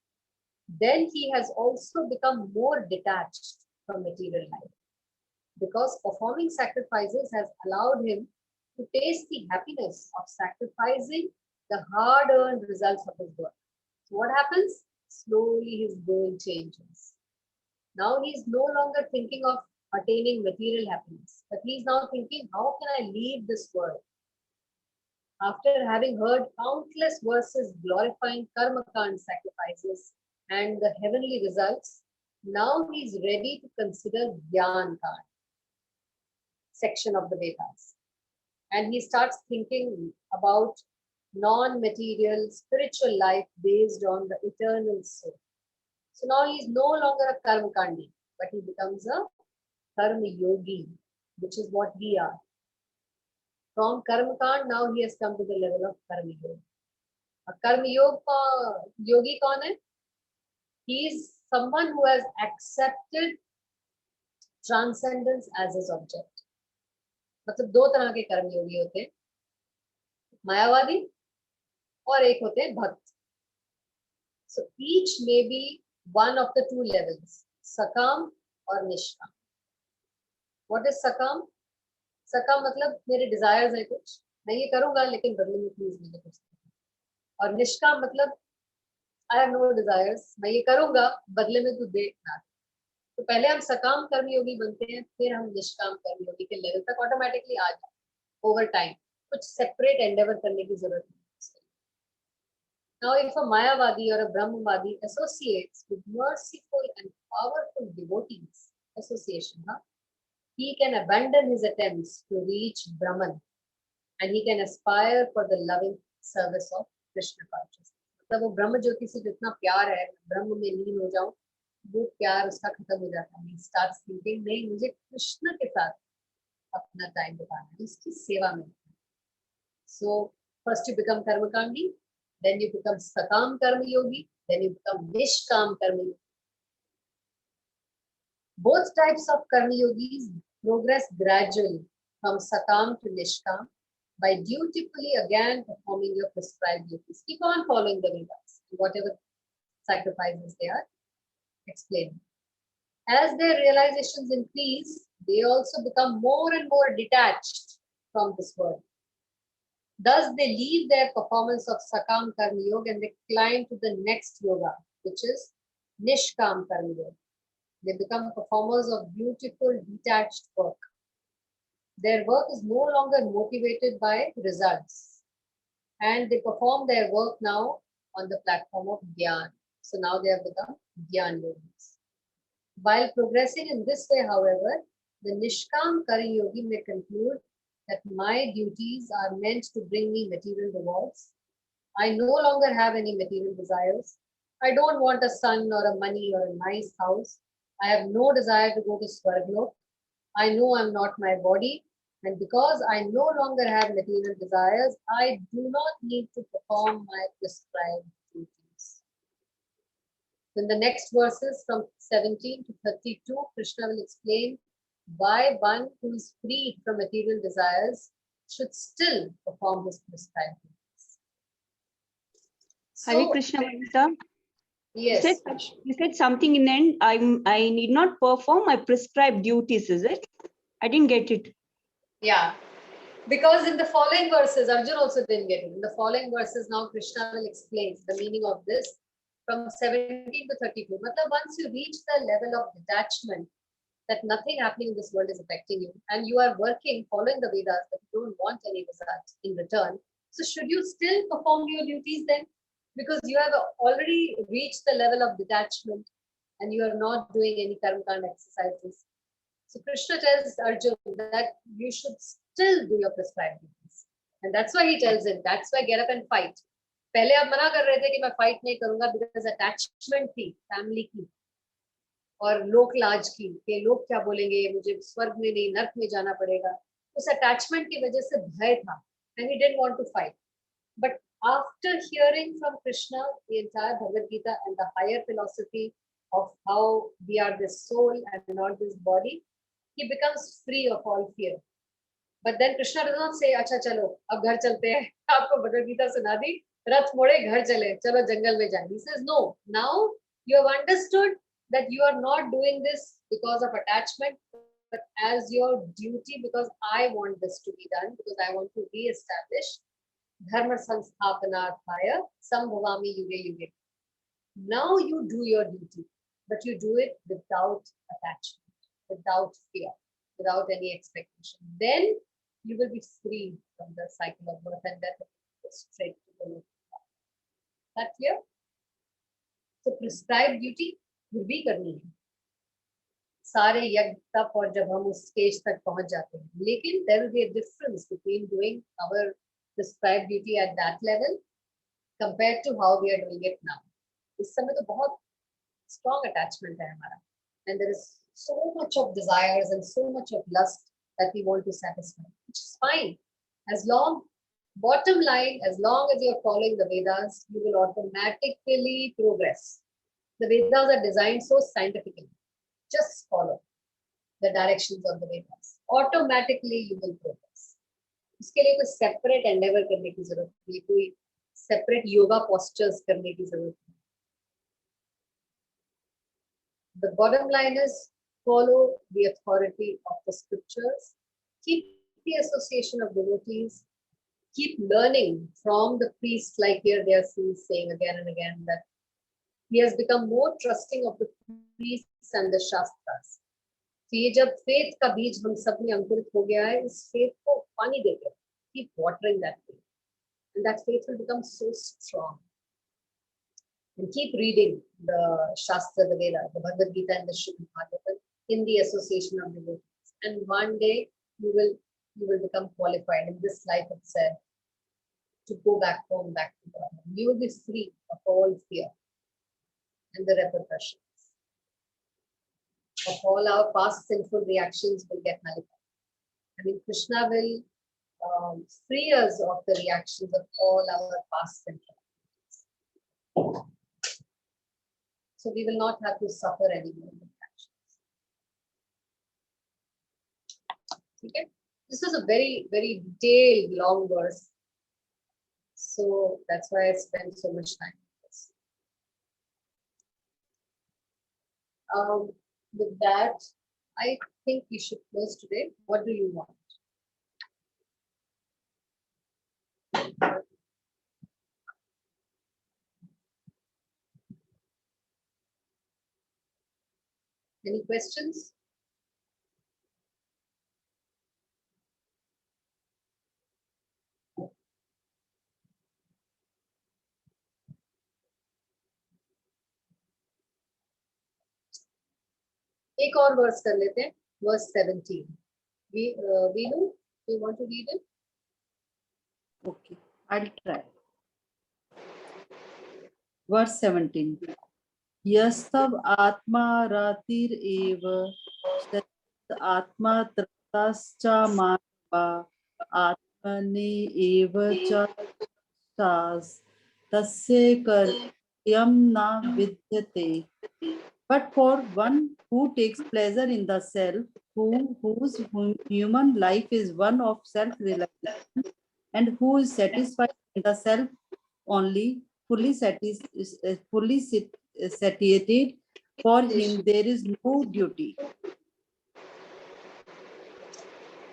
Then he has also become more detached from material life because performing sacrifices has allowed him to taste the happiness of sacrificing the hard-earned results of his work. So what happens? Slowly his goal changes. Now he's no longer thinking of attaining material happiness, but he's now thinking, how can I leave this world? After having heard countless verses glorifying karmakand sacrifices and the heavenly results, now he's ready to consider Gyan Kand section of the Vedas. And he starts thinking about non-material spiritual life based on the eternal soul. So now he's no longer a karmakandi, but he becomes a karma yogi, which is what we are. From karmakand, now he has come to the level of karma yogi. A karma yogi kaun hai? He is someone who has accepted transcendence as his object. मतलब दो तरह के कर्म योगी होते हैं, मायावादी और एक होते हैं भक्त. So each may be one of the two levels, sakam और निष्काम. What is sakam? सकम मतलब मेरे डिजायर्स है कुछ, मैं ये करूंगा लेकिन बदले में प्लीज मुझे कुछ. और निष्काम मतलब आई हैव नो डिजायर्स, मैं ये करूंगा बदले में तू दे ना. तो पहले हम सकाम कर्मयोगी बनते हैं, फिर हम निष्काम कर्मयोगी के लेवल तक ऑटोमेटिकली आ जाते हैं ओवर टाइम. कुछ सेपरेट एंडेवर करने की जरूरत नहीं. Now, if a Mayavadi or a Brahmavadi associates with merciful and powerful devotees, association, he can abandon his attempts to reach Brahman and he can aspire for the loving service of Krishna consciousness. मतलब वो ब्रह्म ज्योति से जितना प्यार है, ब्रह्म में लीन हो जाऊं, वो प्यार उसका खत्म हो जाता है. He starts thinking, नहीं, मुझे कृष्ण के साथ अपना टाइम बिताना है, उसकी सेवा में. So first you become karmakandi, then you become sakam karma yogi, then you become nishkam karma yogi. Both types of karma yogis progress gradually from sakam to nishkam by dutifully again performing your prescribed duties. Keep on following the Vedas, whatever sacrifices they are explaining. As their realizations increase, they also become more and more detached from this world. Thus, they leave their performance of Sakam Karma Yoga and they climb to the next yoga, which is Nishkam Karma Yoga. They become performers of beautiful, detached work. Their work is no longer motivated by results. And they perform their work now on the platform of Dhyan. So now they have become Dhyan yogis. While progressing in this way, however, the Nishkam Karma Yogi may conclude that my duties are meant to bring me material rewards. I no longer have any material desires. I don't want a son or a money or a nice house. I have no desire to go to Swarglok. I know I'm not my body. And because I no longer have material desires, I do not need to perform my prescribed duties. In the next verses from 17 to 32, Krishna will explain why one who is freed from material desires should still perform his prescribed duties. Hare Krishna, Vanita. Yes. You said something in the end. I need not perform my prescribed duties, is it? I didn't get it. Yeah. Because in the following verses, Arjun also didn't get it. In the following verses, now Krishna will explain the meaning of this from 17 to 32. Matlab, once you reach the level of detachment, that nothing happening in this world is affecting you, and you are working, following the Vedas, but you don't want any results in return. So should you still perform your duties then? Because you have already reached the level of detachment and you are not doing any karmakand exercises. So Krishna tells Arjun that you should still do your prescribed duties. And that's why he tells him, that's why get up and fight. पहले आप मना कर रहे थे कि मैं fight नहीं करूंगा because attachment थी, family की और लोक लाज की, कि लोग क्या बोलेंगे, मुझे स्वर्ग में नहीं नर्क में जाना पड़ेगा. उस अटैचमेंट की वजह से भय था, and he didn't want to fight. But after hearing from Krishna the entire Bhagavad Gita and the higher philosophy of how we are this soul and not this body, he becomes free of all fear. But then Krishna does not say, अच्छा चलो अब घर चलते हैं, आपको भगवद गीता सुना दी, रथ मोड़े घर चले, चलो जंगल में जाए. He says, no, now you have understood that you are not doing this because of attachment, but as your duty, because I want this to be done, because I want to re-establish Dharma Sansthapanarthaya Sambhavami Yuge Yuge. Now you do your duty, but you do it without attachment, without fear, without any expectation. Then you will be free from the cycle of birth and death, straight to the Lord. That clear? So prescribed duty will be करनी है. सारे यज्ञ तप और जब हम उस stage तक पहुंच जाते हैं, लेकिन there will be a difference between doing our prescribed duty at that level compared to how we are doing it now. इस समय तो बहुत strong attachment है हमारा, and there is so much of desires and so much of lust that we want to satisfy, which is fine. As long, bottom line, as long as you're following the Vedas, you will automatically progress. The Vedas are designed so scientifically. Just follow the directions of the Vedas. Automatically you will progress. उसके लिए कोई separate endeavor करने की जरूरत नहीं, कोई separate yoga postures करने की जरूरत नहीं. The bottom line is follow the authority of the scriptures, keep the association of devotees, keep learning from the priests, like here they are saying again and again that he has become more trusting of the priests and the shastras. तो ये जब faith का बीज हम सब में अंकुरित हो गया है, इस faith को पानी देकर keep watering that faith, and that faith will become so strong. And keep reading the Shastra, the Veda, the Bhagavad Gita and the Srimad Bhagavatam in the association of devotees. And one day you will become qualified in this life itself to go back home, back to God. You will be free of all fear and the repercussions of all our past sinful reactions will get nullified. I mean, Krishna will free us of the reactions of all our past sinful reactions. So we will not have to suffer anymore with actions. Okay? This is a very, very detailed, long verse. So that's why I spent so much time on this. With that, I think we should close today. What do you want? Any questions? एक और verse कर लेते हैं, verse 17. Veenu, do you want to read it? Okay, I'll try. Verse 17. Yastav atma ratir eva atma tratascha manava atmane eva cha tas tasya karyam na vidyate. But for one who takes pleasure in the self, whose human life is one of self-realization, and who is satisfied in the self only, fully satiated, for him there is no duty.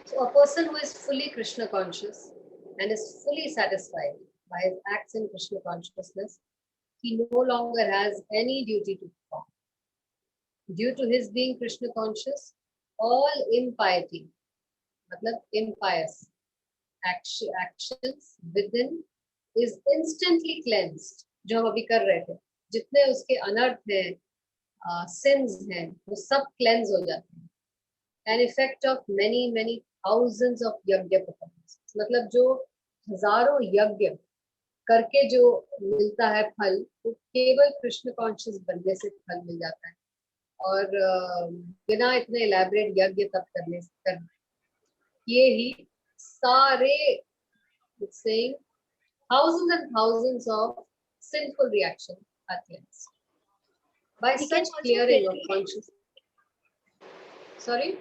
So a person who is fully Krishna conscious and is fully satisfied by his acts in Krishna consciousness, he no longer has any duty to perform. Due to his being Krishna conscious, all impiety, matlab impious actions within is instantly cleansed. जो हम अभी कर रहे थे, जितने उसके अनर्थ हैं, sins हैं, वो सब cleanse हो जाते हैं. An effect of many thousands of yajna performance. मतलब जो हजारों यज्ञ करके जो मिलता है फल, वो केवल कृष्ण कॉन्शियस बनने से फल मिल जाता है. और बिना इतने elaborate यज्ञ तप करने ये ही सारे saying thousands and thousands of sinful reactions are cleansed by We can such also clearing of finish. consciousness. Sorry?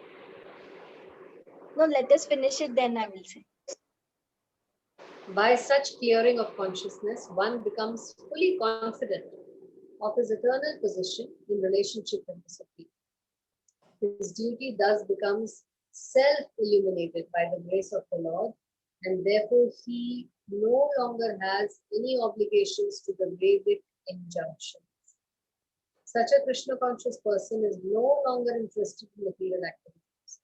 No, let us finish it, then I will say. By such clearing of consciousness, one becomes fully confident of his eternal position in relationship with the Supreme. His duty thus becomes self-illuminated by the grace of the Lord, and therefore he no longer has any obligations to the Vedic injunctions. Such a Krishna conscious person is no longer interested in material activities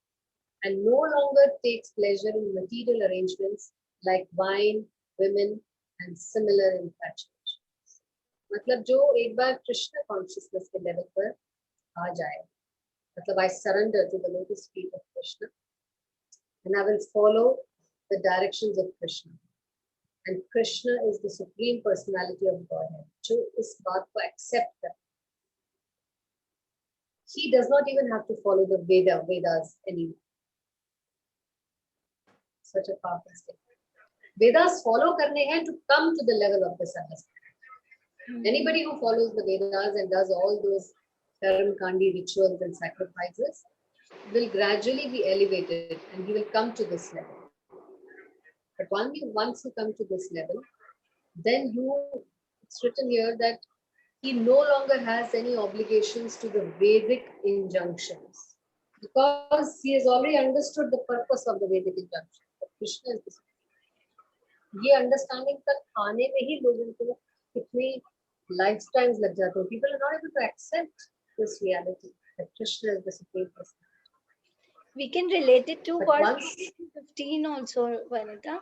and no longer takes pleasure in material arrangements like wine, women, and similar infatuations. मतलब जो एक बार Krishna consciousness के level पर आ जाए, मतलब I surrender to the lotus feet of Krishna and I will follow the directions of Krishna. And Krishna is the supreme personality of Godhead. जो इस बात को accept कर, he does not even have to follow the Vedas anymore. Such a powerful statement. Vedas follow करने हैं to come to the level of this understanding. Anybody who follows the Vedas and does all those Karam-kandi rituals and sacrifices will gradually be elevated and he will come to this level. But once you come to this level, then it's written here that he no longer has any obligations to the Vedic injunctions because he has already understood the purpose of the Vedic injunctions. That Krishna is the supreme. ये understanding तक आने में ही लोगों को कितने lifetimes लग जाते हैं. People are not able to accept this reality that Krishna is the supreme person. We can relate it to But verse once 15 also, Vanita.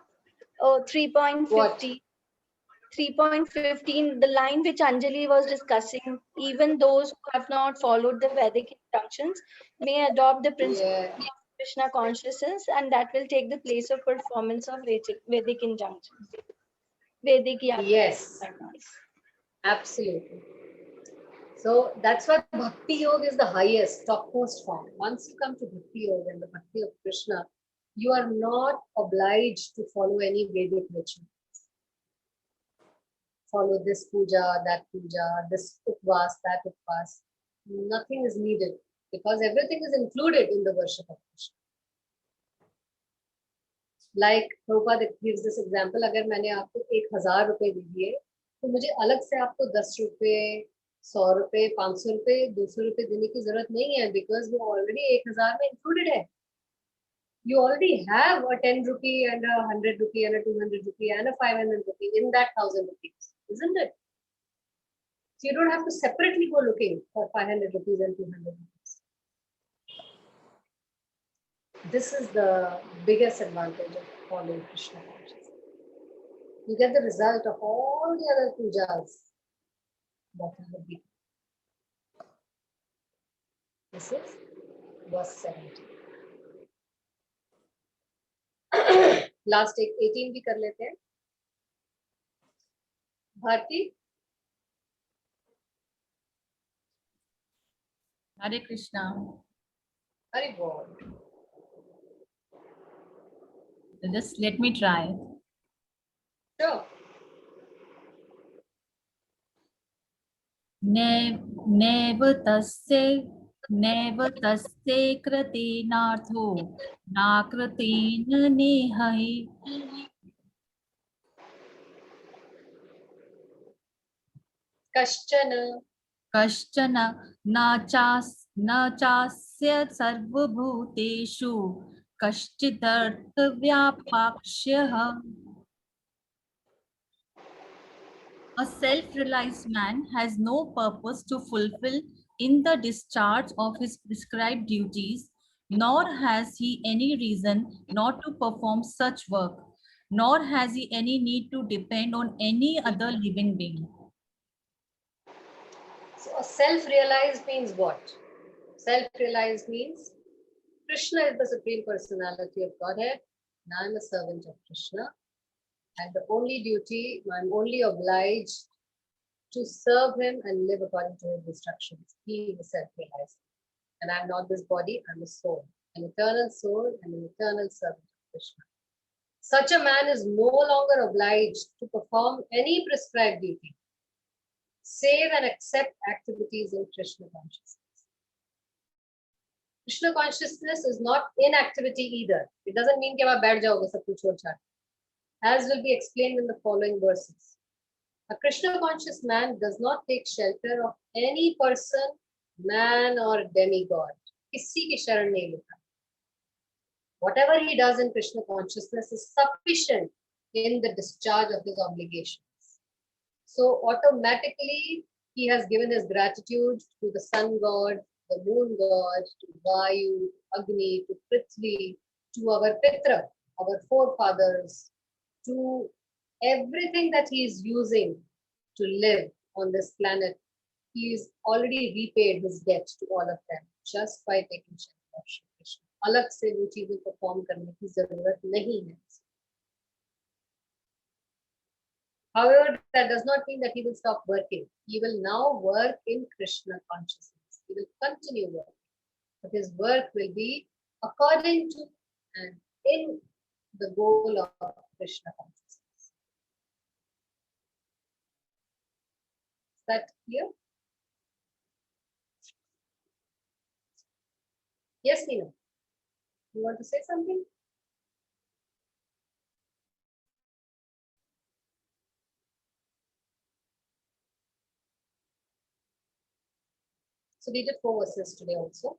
Oh, 3.50. What? 3.15, the line which Anjali was discussing, even those who have not followed the Vedic injunctions may adopt the principle Yeah. of Krishna consciousness, and that will take the place of performance of Vedic injunctions. Vedic yagna. Yes. Absolutely. So that's why Bhakti Yoga is the highest, topmost form. Once you come to Bhakti Yoga and the Bhakti of Krishna, you are not obliged to follow any Vedic ritual. Follow this puja, this upvas, that upvas. Nothing is needed because everything is included in the worship of Krishna. Like Prabhupada gives this example, अगर मैंने आपको 1000 रुपए दे दिए, तो मुझे अलग से आपको 10 रुपए, 100 रुपए, 500 रुपए, 200 रुपए देने की जरूरत नहीं है because वो already 1000 में included है. You already have a 10 rupee and a 100 rupee and a 200 rupee and a 500 rupee in that 1000 rupees, isn't it? So you don't have to separately go looking for 500 rupees and 200 rupees. This is the biggest advantage of following Krishna consciousness. You get the result of all the other pujas that you have been. This is verse 17. Last 18 भी कर लेते हैं. Bharti. Hare Krishna. Hare Bol. Just let me try. Sure. नैव तस्य कृतेनार्थो नाकृतेन नेहहि कश्चन न चास्य सर्वभूतेषु कश्चिदर्थव्यापाक्ष्यः. A self-realized man has no purpose to fulfill in the discharge of his prescribed duties, nor has he any reason not to perform such work, nor has he any need to depend on any other living being. So a self-realized means what? Self-realized means Krishna is the Supreme Personality of Godhead and I am a servant of Krishna. And the only duty, I'm only obliged to serve him and live according to his instructions. He is self-realized. And I'm not this body, I'm a soul, an eternal soul and an eternal servant of Krishna. Such a man is no longer obliged to perform any prescribed duty, save and accept activities in Krishna consciousness. Krishna consciousness is not inactivity either. It doesn't mean that you will sit down and do. As will be explained in the following verses. A Krishna conscious man does not take shelter of any person, man or demigod. किसी की शरण नहीं लेता. whatever he does in Krishna consciousness is sufficient in the discharge of his obligations. So automatically he has given his gratitude to the sun god, the moon god, to Vayu, Agni, to Prithvi, to our Pitra, our forefathers, to everything that he is using to live on this planet. He is already repaid his debt to all of them just by taking shelter of Shri Krishna. अलग से वो चीजें perform करने की जरूरत नहीं है. However, that does not mean that he will stop working. He will now work in Krishna consciousness. He will continue working, but his work will be according to and in the goal of Krishna consciousness. Is that clear? Yes, Neena. You want to say something? So we did 4 verses today also.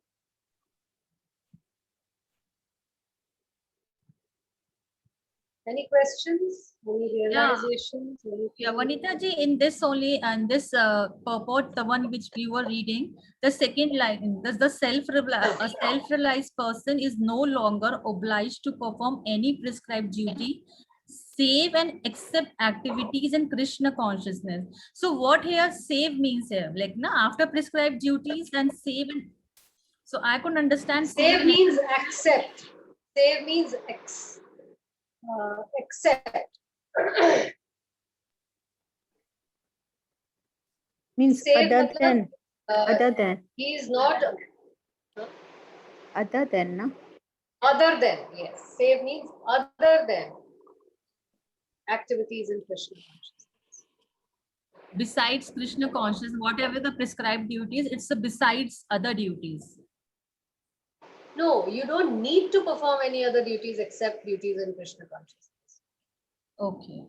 Any questions? Any realizations? Yeah, Vanita ji, in this only and this purport, the one which we were reading, the second line, the self-realized person is no longer obliged to perform any prescribed duty, save and accept activities in Krishna consciousness. So what here save means here, like after prescribed duties and save. So I couldn't understand. Save means accept. Save means accept. Means Save other matlab, than, other than, he is not other than, na? other than. Yes, save means other than activities in Krishna consciousness. Besides Krishna consciousness, whatever the prescribed duties, it's a besides other duties. No, you don't need to perform any other duties except duties in Krishna consciousness. Okay.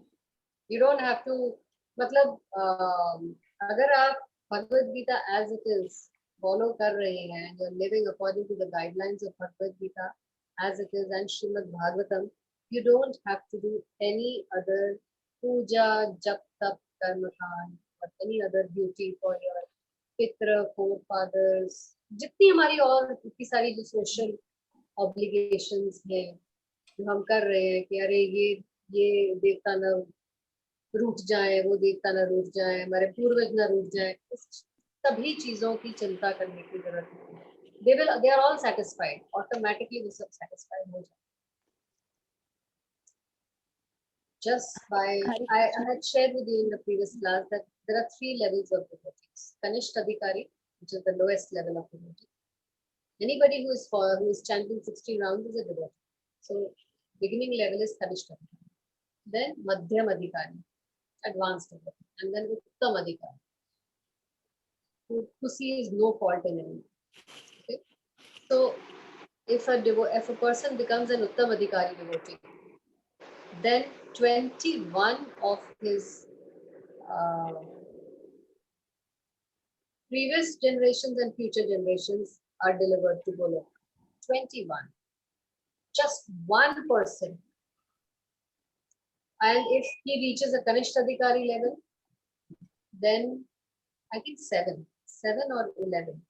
You don't have to, मतलब अगर आप Bhagavad Gita as it is follow कर रहे हैं, you're living according to the guidelines of Bhagavad Gita as it is and Srimad Bhagavatam, you don't have to do any other puja, jap, tap, karma kand, or any other duty for your pitra, forefathers. जितनी हमारी और इतनी सारी जो social obligations हैं जो हम कर रहे हैं कि अरे ये देवता न रूठ जाए, वो देवता न रूठ जाए, हमारे पूर्वज न रूठ जाए, सभी चीजों की चिंता करने की जरूरत नहीं. They are all satisfied. Automatically वो सब satisfied हो जाए. Just by, I had shared with you in the previous class that there are 3 levels of devotees. Kanishta Adhikari, which is the lowest level of devotee. Anybody who is chanting 60 rounds is a devotee. So beginning level is Kanishta Adhikari. Then Madhyam Adhikari, advanced devotee. And then Uttam Adhikari, who sees no fault in anyone. Okay? So if a person becomes an Uttam Adhikari devotee, then 21 of his previous generations and future generations are delivered to Golok. 21. Just one person. And if he reaches a Kanishta Adhikari level, then I think 7 or 11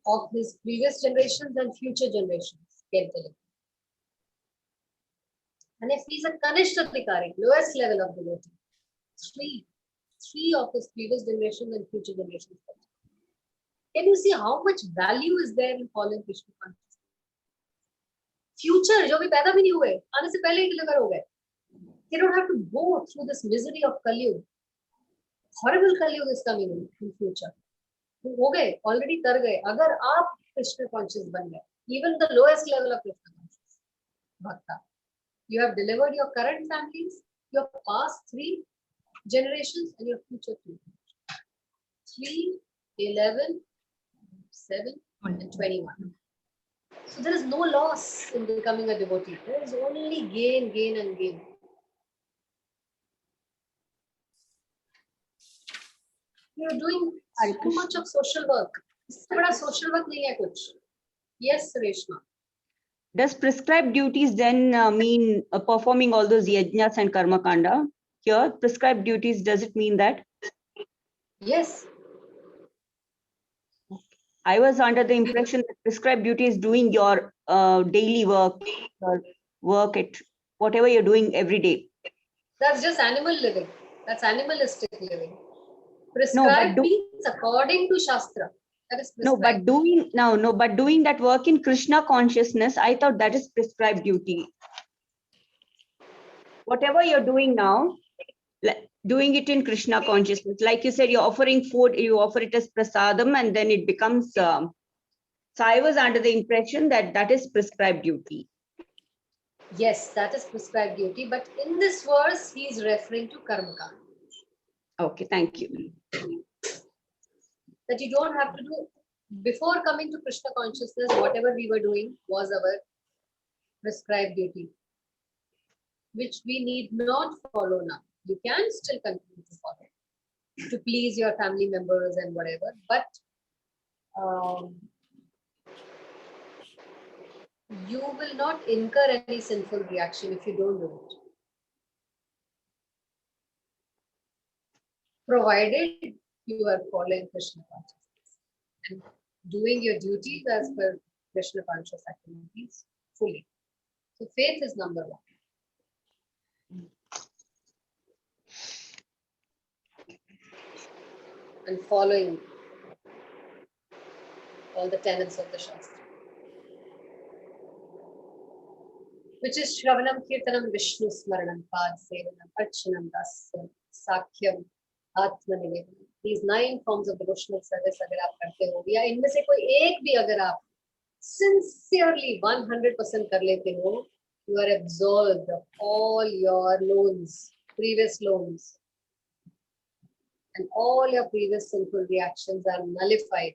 of his previous generations and future generations get delivered. And if he's a Kanishta Adhikari, lowest level of devotee, three of his previous generations and future generations. Can you see how much value is there in following Krishna consciousness? Future, जो भी पैदा भी नहीं हुए, आने से पहले ही deliver हो गए. They don't have to go through this misery of Kali. Horrible Kali is coming in future. हो गए, already तर गए. अगर आप Krishna conscious बन गए, even the lowest level of Krishna conscious, Bhakta, you have delivered your current families, your past 3 generations, and your future 2. 3, 11, 7, and 21. So there is no loss in becoming a devotee. There is only gain, gain, and gain. You are doing so much of social work. इससे बड़ा social work नहीं है कुछ. Yes, Reshma. Does prescribed duties then mean performing all those yajnas and karma kanda? Here, prescribed duties, does it mean that? Yes. I was under the impression that prescribed duty is doing your daily work, your work at whatever you're doing every day. That's just animal living. That's animalistic living. Prescribed means according to Shastra. That is No, prescribed. but doing that work in Krishna consciousness, I thought that is prescribed duty. Whatever you're doing now, doing it in Krishna consciousness, like you said, you're offering food, you offer it as prasadam, and then it becomes. So I was under the impression that that is prescribed duty. Yes, that is prescribed duty. But in this verse, he is referring to karma kanda. Okay, thank you. That you don't have to do before coming to Krishna consciousness. Whatever we were doing was our prescribed duty, which we need not follow now. You can still continue to follow to please your family members and whatever, but you will not incur any sinful reaction if you don't do it. Provided you are following Krishna consciousness and doing your duties as per Krishna conscious activities fully. So faith is number one. And following all the tenets of the Shastra, which is Shravanam, Kirtanam, Vishnu Smaranam, Pad Sevanam, Archanam, Dasam, Sakhyam, Atma Nivedanam. These 9 forms of devotional service अगर आप करते हो या इनमें से कोई एक भी अगर आप sincerely 100% कर लेते हो, you are absolved of all your loans, previous loans, and all your previous sinful reactions are nullified.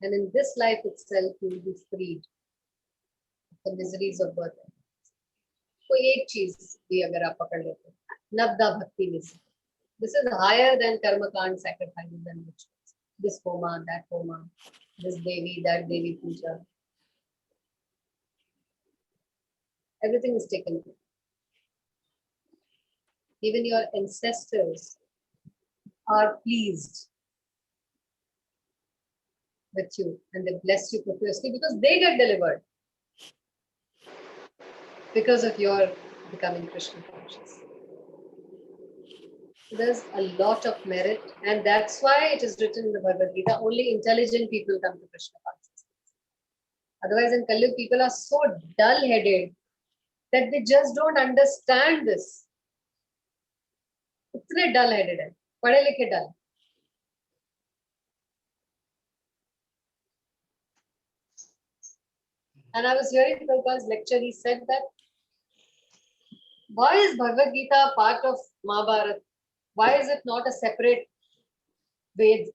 And in this life itself, you will be freed of the miseries of birth. कोई एक चीज भी अगर आप पकड़ लेते हो, नवदा भक्ति में से, this is higher than karma kand, sacrifices and rituals. This homa, that homa, this devi, that devi puja. Everything is taken care. Even your ancestors are pleased with you and they bless you profusely because they get delivered because of your becoming Krishna conscious. There's a lot of merit, and that's why it is written in the Bhagavad Gita, only intelligent people come to Krishna consciousness. Otherwise, in Kali Yuga, people are so dull-headed that they just don't understand this. इतने dull-headed है, पढ़े लिखे dull. And I was hearing Prabhupada's lecture, he said that why is Bhagavad Gita part of Mahabharata? Why is it not a separate Ved?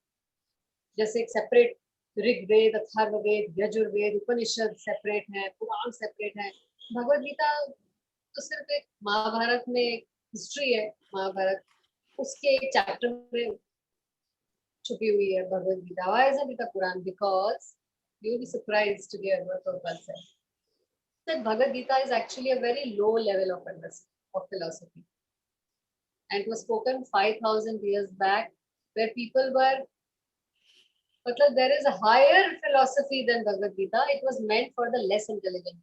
जैसे एक separate Rig वेद, अथर्व वेद, यजुर्वेद, उपनिषद separate है, पुराण separate है. भगवद गीता तो सिर्फ एक महाभारत में एक हिस्ट्री है. महाभारत उसके एक चैप्टर में छुपी हुई है Bhagavad Gita. Why isn't it a Quran? Because you will be surprised to hear what Prabhupada said. That Bhagavad Gita is actually a very low level of understanding of philosophy. And it was spoken 5,000 years back where people were, but there is a higher philosophy than Bhagavad Gita. It was meant for the less intelligent.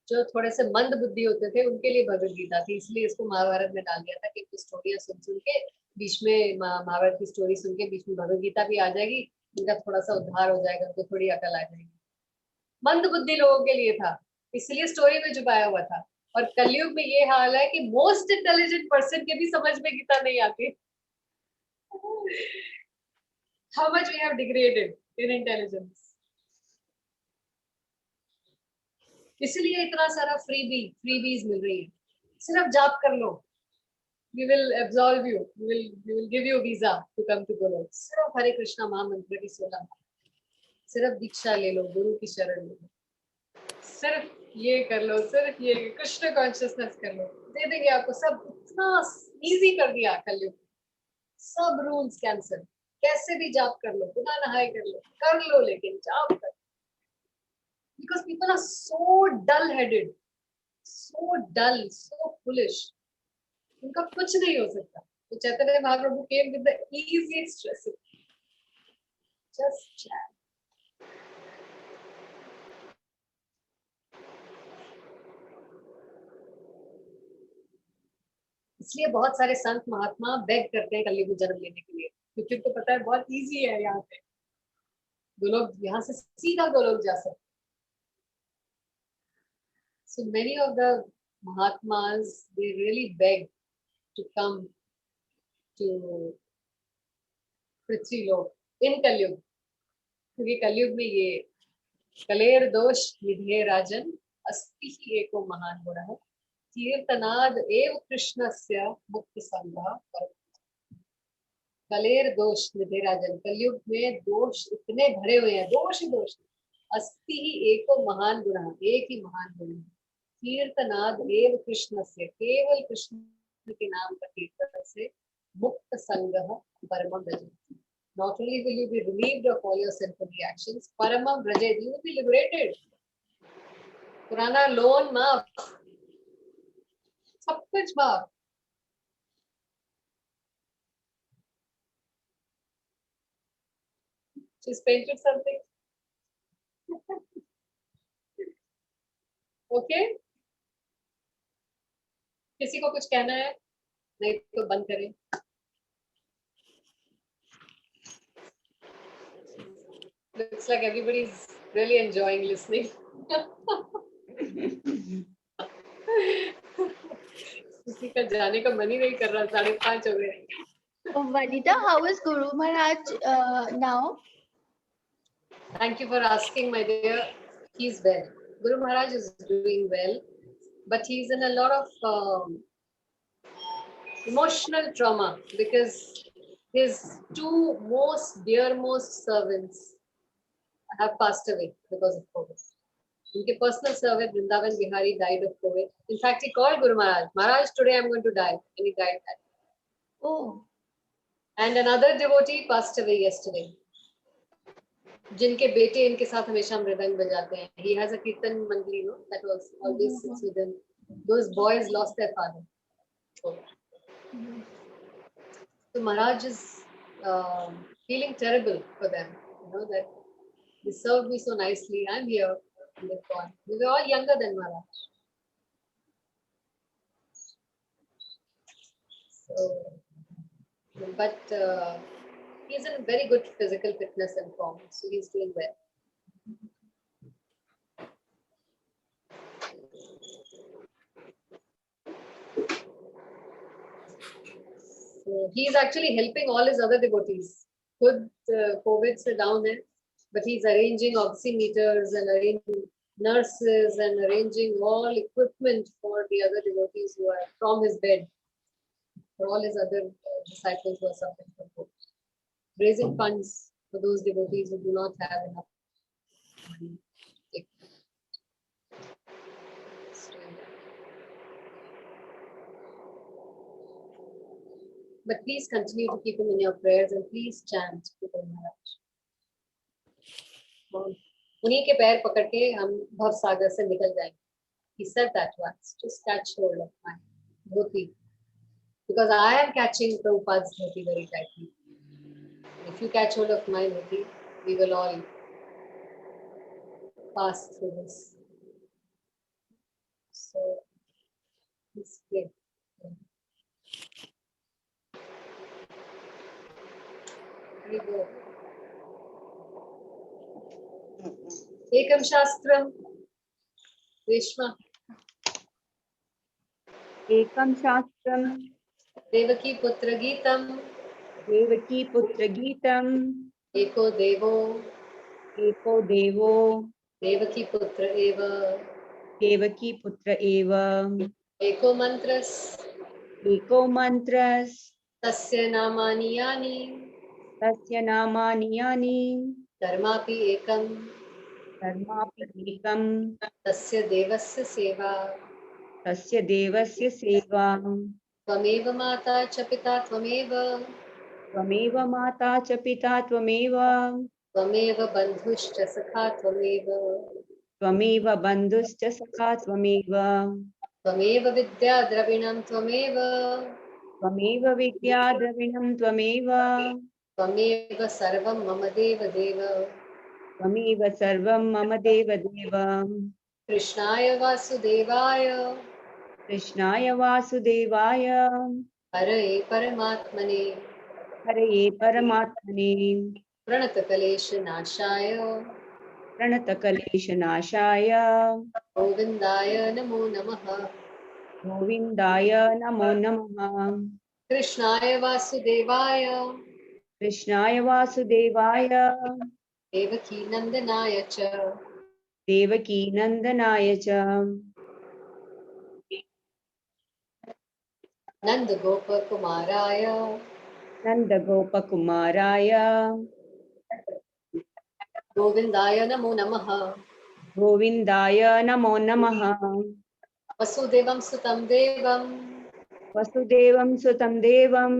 जो थोड़े से मंद बुद्धि होते थे उनके लिए भगवद गीता थी, इसलिए इसको महाभारत में डाल दिया था कि स्टोरियां सुन के बीच में महाभारत की स्टोरी सुन के बीच में भगवद गीता भी आ जाएगी, उनका थोड़ा सा उद्धार हो जाएगा, उनको थोड़ी अकल आ जाएगी. मंद बुद्धि लोगों के लिए था, इसलिए स्टोरी में छुपाया हुआ था. और कलयुग में ये हाल है कि मोस्ट इंटेलिजेंट पर्सन के भी समझ में गीता नहीं आती. How much we have degraded in intelligence. इसलिए इतना सारा freebies मिल रही है. सिर्फ जाप कर लो, we will absolve you, we will give you visa to come to Golok. सिर्फ हरे कृष्णा महामंत्र की 16, सिर्फ दीक्षा ले लो, गुरु की शरण ले लो, सिर्फ ये कर लो, सिर्फ ये कृष्ण कॉन्शियसनेस कर लो, दे देंगे आपको सब. इतना इजी कर दिया कलयुग. सब रूल्स कैंसिल, कैसे भी जाप कर लो, बिना नहाए कर लो, लेकिन जाप कर. because people are so dull-headed, so dull, so foolish. उनका कुछ नहीं हो सकता. So Chaitanya Mahaprabhu came with the easiest recipe. Just chat. इसलिए बहुत सारे संत महात्मा बेग करते हैं कलयुग में जन्म लेने के लिए, क्योंकि उनको पता है बहुत इजी है यहाँ पे. गोलोक, यहाँ से सीधा गोलोक जा सकते. So many of the Mahatmas, they really beg to come to Prithvi Lok in Kalyug. क्योंकि कलयुग में ये कलेर दोष निधे राजन अस्ति ही एको महान गुणः कीर्तनाद एव कृष्णस्य मुक्त संगा. कलेर दोष निधे राजन, कलयुग में दोष इतने भरे हुए हैं, दोष ही दोष. अस्ति ही एको महान गुणः, एक ही महान गुण है. कीर्तनाद एव कृष्णस्य, केवल कृष्ण के नाम का कीर्तन से मुक्त संगः परमं व्रजेत. Not only will you be relieved of all your sinful reactions, paramam vrajet, you will be liberated. पुराना लोन माफ, सब कुछ माफ. She's painted something. Okay? किसी को कुछ कहना है? नहीं तो बंद करें. Looks like everybody's really enjoying listening. किसी का जाने का मन ही नहीं कर रहा. 5:30 हो गए. Oh, Vanita, how is Guru Maharaj now? Thank you for asking, my dear. He's well. Guru Maharaj is doing well, but he's in a lot of emotional trauma because his two most dearmost servants have passed away because of COVID. Unke personal servant Vrindavan Bihari died of COVID. In fact, he called Guru Maharaj. Maharaj, today I'm going to die, and he died that day. Oh, And another devotee passed away yesterday. जिनके बेटे इनके साथ हमेशा मृदंग बजाते हैं. He has a kirtan mandali, no, that was always sits with him. Those boys lost their father. So Maharaj is feeling terrible for them. You know that they served me so nicely. I'm here. And they've gone. We were all younger than Maharaj. So, but he's in very good physical fitness and form, so he's doing well. So he's actually helping all his other devotees. Khud COVID se down hai, but he's arranging oximeters and arranging nurses and arranging all equipment for the other devotees who are from his bed, for all his other disciples who are suffering from COVID. Raising funds for those devotees who do not have enough money. But please continue to keep him in your prayers and please chant Guru Maharaj. उन्हीं के पैर पकड़ के हम भव सागर से निकल जाएंगे. He said that once. Just catch hold of my dhoti, because I am catching Prabhupada's dhoti very tightly. If you catch hold of my dhoti, we will all pass through this. So, please pray. We go. Ekam Shastram, Reshma, Ekam Shastram, Devaki Putra Geetam, Devaki Putra Geetam, Eko Devo, Eko Devo, Devaki Putra Eva, Devaki Putra Eva, Eko Mantras, Eko Mantras, Tasya Namani Yani, Tasya Namani Yani, Dharmapi Ekam, Dharmapi Ekam, Tasya Devasya Seva, Tasya Devasya Seva, Tvameva Mata Chapita Tvameva, Tvameva Mata Cha Pita Tvameva, Tvameva Bandhushcha Sakha Tvameva, त्वमेव बन्धुश्च सखा त्वमेव त्वमेव विद्या द्रविणं त्वमेव त्वमेव विद्या द्रविणं त्वमेव त्वमेव सर्वं मम देवदेव त्वमेव सर्वं मम देवदेव कृष्णाय वासुदेवाय कृष्णाय वासुदेवाय हरये परमात्मने हरये परमात्मने प्रणतक्लेशनाशाय प्रणतकलेशनाशाय गोविन्दाय नमो नमः गोविन्दाय नमो नमः कृष्णाय वासुदेवाय कृष्णाय वासुदेवाय देवकी नन्दनाय च देवकी नन्दनाय च नन्दगोपकुमाराय नन्दगोपकुमाराय गोविन्दाय नमो नमः गोविन्दाय नमो नमः वसुदेवं सुतं देवं वसुदेवं सुतं देवं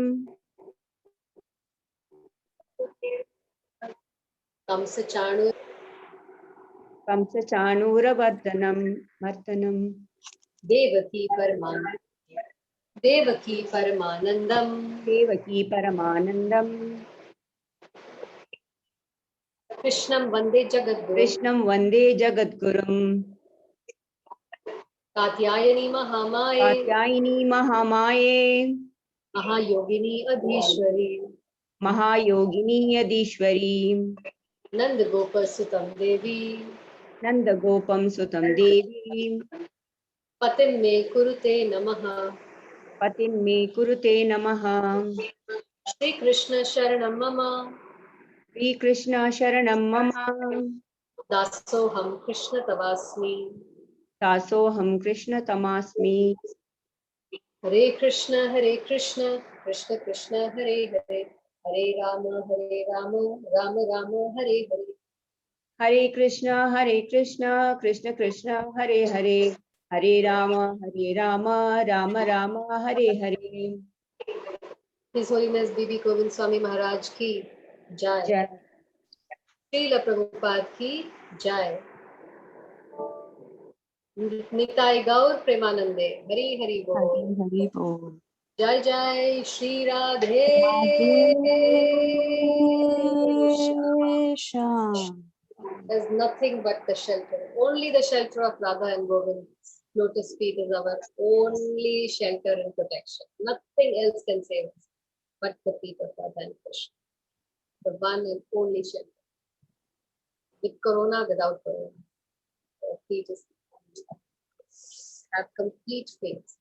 कंसचाणूर कंसचाणूरवर्धनं मर्दनं देवकी परमानन्दं देवकी परमानन्दं कृष्णं वन्दे जगद्गुरुं कृष्णं वन्दे जगद्गुरुं कात्यायनी महामाये कात्यायनी महामाये महायोगिनी अधीश्वरी महायोगिनी यदीश्वरी नन्दगोपसुतं देवी नन्दगोपं सुतं देवी पतिं मे कुरुते नमः पतिं मे कुरुते नमः श्रीकृष्ण शरणं मम श्रीकृष्ण शरणं मम दासोऽहं कृष्ण तवास्मि दासोऽहं कृष्णतमास्मि हरे कृष्ण कृष्ण कृष्ण हरे हरे हरे राम राम राम हरे हरे हरे कृष्ण कृष्ण कृष्ण हरे हरे हरे राम राम राम हरे हरे His Holiness बीबी गोविंद स्वामी महाराज की जय जय श्रील प्रभुपाद की जय निताय गौर प्रेमानंदे हरि हरि बोल हरि बोल जय जय Shri Radhe Shyam There's nothing but the shelter. Only the shelter of Radha and Govind's lotus feet is our only shelter and protection. Nothing else can save us but the feet of Radha and Krishna. The one and only shelter. With corona, without corona. The feet is have complete faith.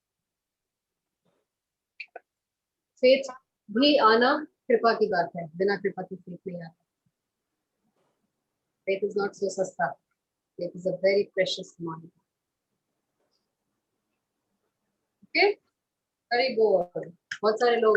Faith भी आना कृपा की बात है. बिना कृपा की faith नहीं आता. Faith is not so sasta. Faith is a very precious commodity. Okay? Very good. बहुत सारे लोग